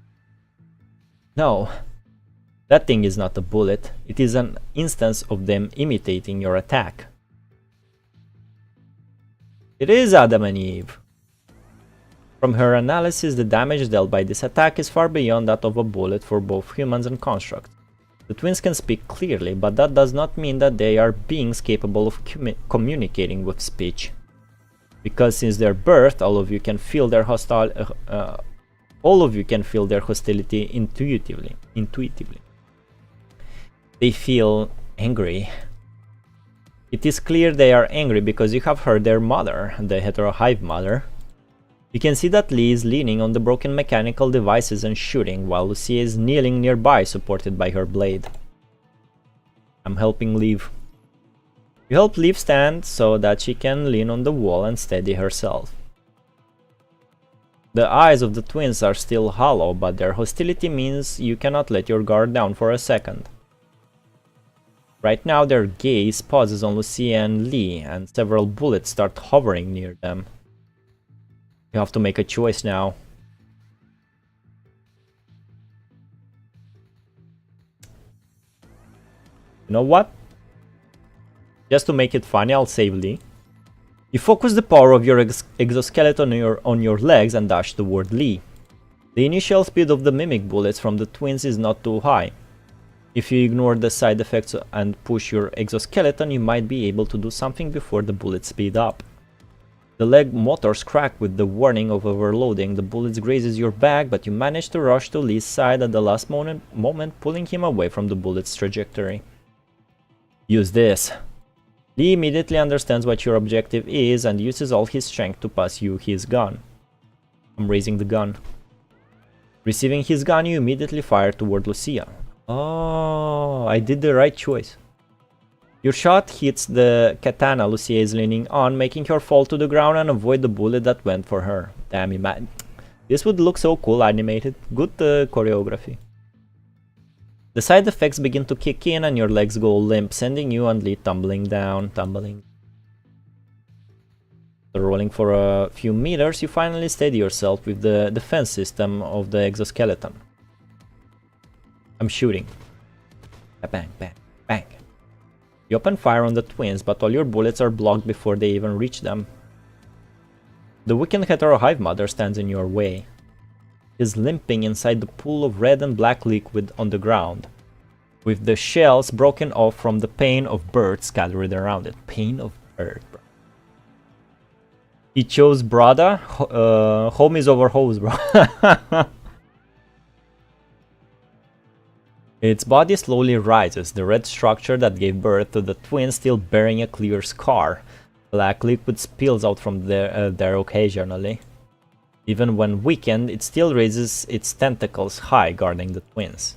No, that thing is not a bullet, it is an instance of them imitating your attack. It is Adam and Eve. From her analysis, the damage dealt by this attack is far beyond that of a bullet for both humans and constructs. The twins can speak clearly, but that does not mean that they are beings capable of communicating with speech. Because since their birth, all of you can feel their hostility intuitively. They feel angry. It is clear they are angry because you have heard their mother, the hetero hive mother. You can see that Lee is leaning on the broken mechanical devices and shooting, while Lucia is kneeling nearby, supported by her blade. I'm helping Liv. You help Liv stand so that she can lean on the wall and steady herself. The eyes of the twins are still hollow, but their hostility means you cannot let your guard down for a second. Right now their gaze pauses on Lucia and Lee, and several bullets start hovering near them. You have to make a choice now. You know what? Just to make it funny, I'll save Lee. You focus the power of your exoskeleton on your legs and dash toward Lee. The initial speed of the mimic bullets from the twins is not too high. If you ignore the side effects and push your exoskeleton, you might be able to do something before the bullets speed up. The leg motors crack with the warning of overloading. The bullets grazes your back, but you manage to rush to Lee's side at the last moment, pulling him away from the bullet's trajectory. Use this. Lee immediately understands what your objective is and uses all his strength to pass you his gun. I'm raising the gun. Receiving his gun, you immediately fire toward Lucia. Oh, I did the right choice. Your shot hits the katana Lucia is leaning on, making her fall to the ground and avoid the bullet that went for her. Damn, man. This would look so cool animated. Good choreography. The side effects begin to kick in and your legs go limp, sending you and Lee tumbling down, Rolling for a few meters, you finally steady yourself with the defense system of the exoskeleton. I'm shooting. Bang, bang, bang. You open fire on the twins, but all your bullets are blocked before they even reach them. The weakened hetero hive mother stands in your way. He is limping inside the pool of red and black liquid on the ground, with the shells broken off from the pain of bird scattered around it. Pain of bird, bro. He chose Brada. Homies over hoes, bro. Its body slowly rises, the red structure that gave birth to the twins still bearing a clear scar. Black liquid spills out from there occasionally. Even when weakened, it still raises its tentacles high, guarding the twins.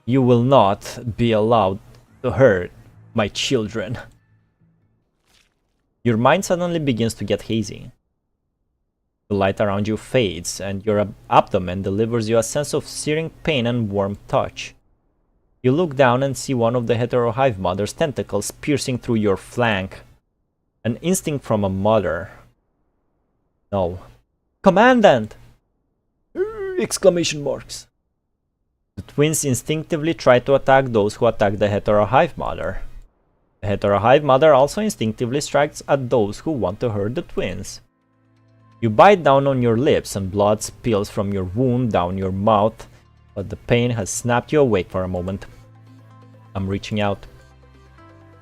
You will not be allowed to hurt my children. Your mind suddenly begins to get hazy. The light around you fades, and your abdomen delivers you a sense of searing pain and warm touch. You look down and see one of the Heterohive Mother's tentacles piercing through your flank. An instinct from a mother. No. Commandant! Exclamation marks. The twins instinctively try to attack those who attack the Heterohive Mother. The Heterohive Mother also instinctively strikes at those who want to hurt the twins. You bite down on your lips and blood spills from your wound down your mouth, but the pain has snapped you awake for a moment. I'm reaching out.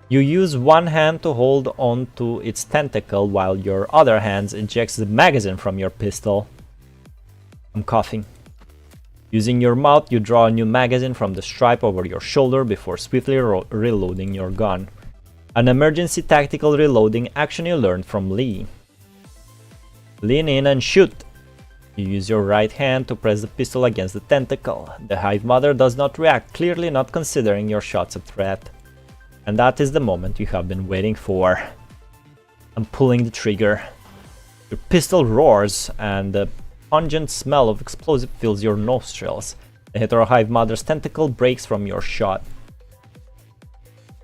You use one hand to hold on to its tentacle while your other hand ejects the magazine from your pistol. I'm coughing. Using your mouth, you draw a new magazine from the stripe over your shoulder before swiftly reloading your gun. An emergency tactical reloading action you learned from Lee. Lean in and shoot. You use your right hand to press the pistol against the tentacle. The Hive Mother does not react, clearly not considering your shots a threat. And that is the moment you have been waiting for. I'm pulling the trigger. Your pistol roars and the pungent smell of explosive fills your nostrils. The Heterohive Mother's tentacle breaks from your shot.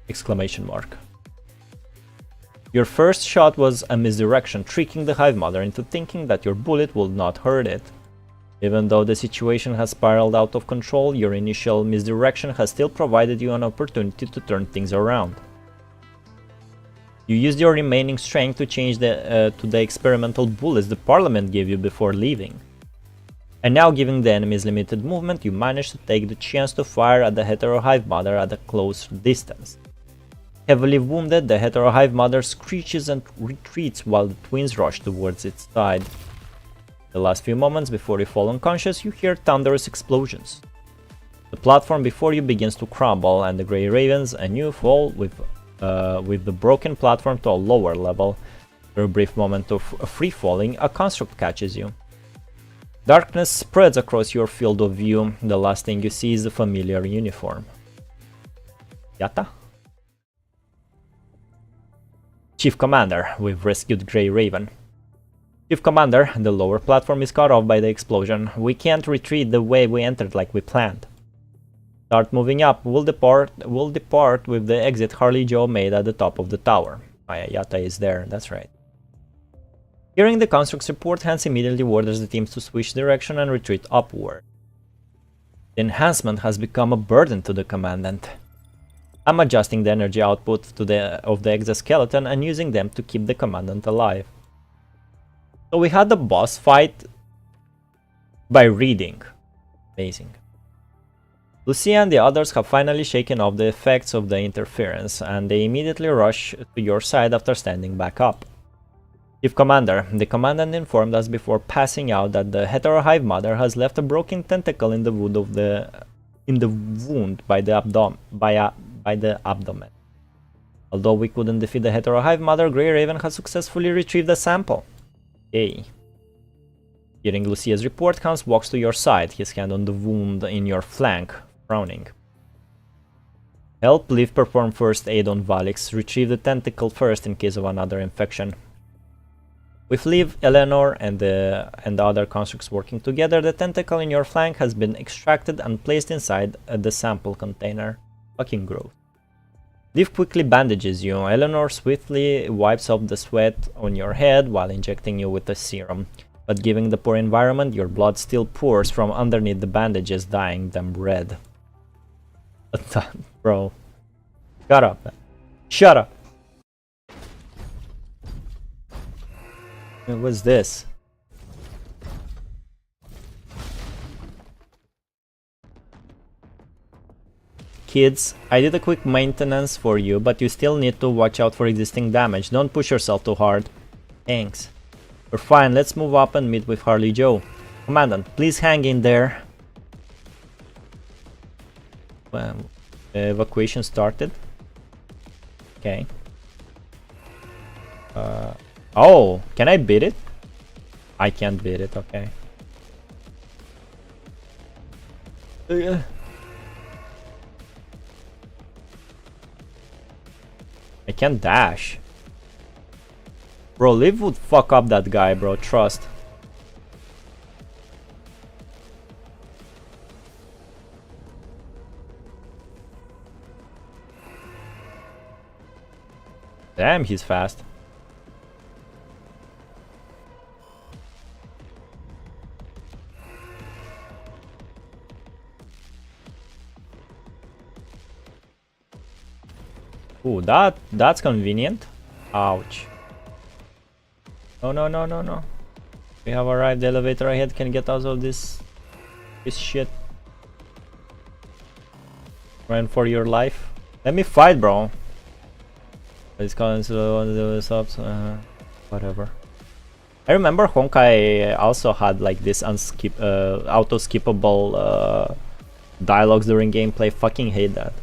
Exclamation mark. Your first shot was a misdirection, tricking the Hive Mother into thinking that your bullet would not hurt it. Even though the situation has spiraled out of control, your initial misdirection has still provided you an opportunity to turn things around. You used your remaining strength to change to the experimental bullets the Parliament gave you before leaving. And now, given the enemy's limited movement, you managed to take the chance to fire at the Heterohive Mother at a close distance. Heavily wounded, the Heterohive Mother screeches and retreats while the twins rush towards its side. The last few moments before you fall unconscious, you hear thunderous explosions. The platform before you begins to crumble, and the Grey Ravens and you fall with the broken platform to a lower level. After a brief moment of free falling, a construct catches you. Darkness spreads across your field of view. The last thing you see is a familiar uniform. Yata? Chief Commander, we've rescued Grey Raven. Chief Commander, the lower platform is cut off by the explosion. We can't retreat the way we entered like we planned. Start moving up. We'll depart with the exit Harley Joe made at the top of the tower. Yata is there, that's right. Hearing the construct's report, Hans immediately orders the teams to switch direction and retreat upward. The enhancement has become a burden to the Commandant. I'm adjusting the energy output of the exoskeleton and using them to keep the Commandant alive. So we had the boss fight by reading. Amazing. Lucia and the others have finally shaken off the effects of the interference, and they immediately rush to your side after standing back up. Chief Commander, the Commandant informed us before passing out that the Heterohive Mother has left a broken tentacle in the wound by the abdomen. Although we couldn't defeat the Heterohive Mother, Grey Raven has successfully retrieved the sample. Yay. Hearing Lucia's report, Hans walks to your side, his hand on the wound in your flank, frowning. Help Liv perform first aid on Valics. Retrieve the tentacle first in case of another infection. With Liv, Eleanor, and the other constructs working together, the tentacle in your flank has been extracted and placed inside the sample container. Fucking gross. Liv quickly bandages you. Eleanor swiftly wipes off the sweat on your head while injecting you with the serum. But given the poor environment, your blood still pours from underneath the bandages, dyeing them red. Bro. Shut up, man. Shut up! What's this? Kids, I did a quick maintenance for you, but you still need to watch out for existing damage. Don't push yourself too hard. Thanks. We're fine, let's move up and meet with Harley Joe. Commandant, please hang in there. Evacuation started. Okay. Oh, can I beat it? I can't beat it, okay. I can't dash. Bro, Liv would fuck up that guy, bro, trust. Damn, he's fast. Ooh, that's convenient. Ouch. No, no, no, no, no. We have arrived. The elevator ahead can get us of this shit. Run for your life. Let me fight, bro. It's calling the subs. Whatever. I remember Honkai also had like this auto skippable dialogues during gameplay. Fucking hate that.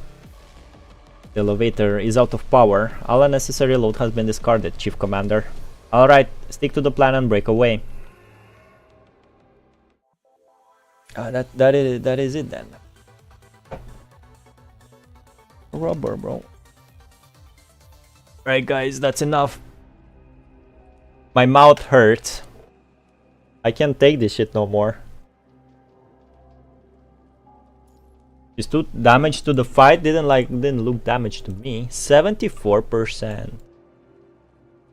The elevator is out of power. All unnecessary load has been discarded, Chief Commander. Alright, stick to the plan and break away. That is it then. Rubber, bro. Right, guys, that's enough. My mouth hurts. I can't take this shit no more. Is 2 damage to the fight? Didn't look damage to me. 74%.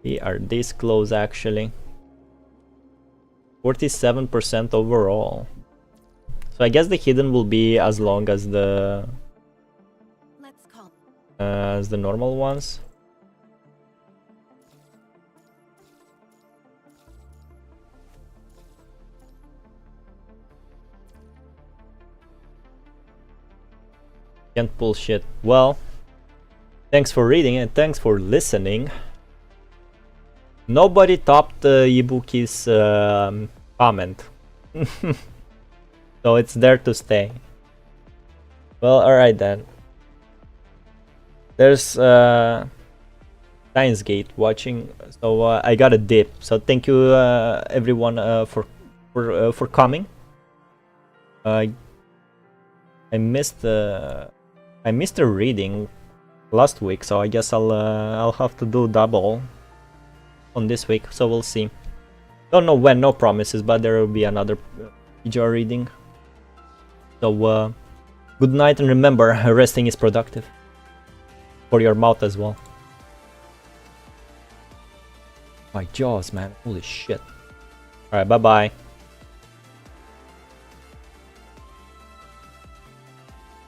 We are this close actually. 47% overall. So I guess the hidden will be as long as the normal ones. Can't pull shit. Well, thanks for reading and thanks for listening. Nobody topped Ibuki's comment. So it's there to stay. Well, alright then. There's Science Gate watching, so I got a dip. So thank you everyone for coming. I missed the reading last week, so I guess I'll have to do double on this week. So we'll see. Don't know when, no promises, but there will be another PGR reading. So good night, and remember, resting is productive for your mouth as well. My jaws, man, holy shit. All right, bye bye.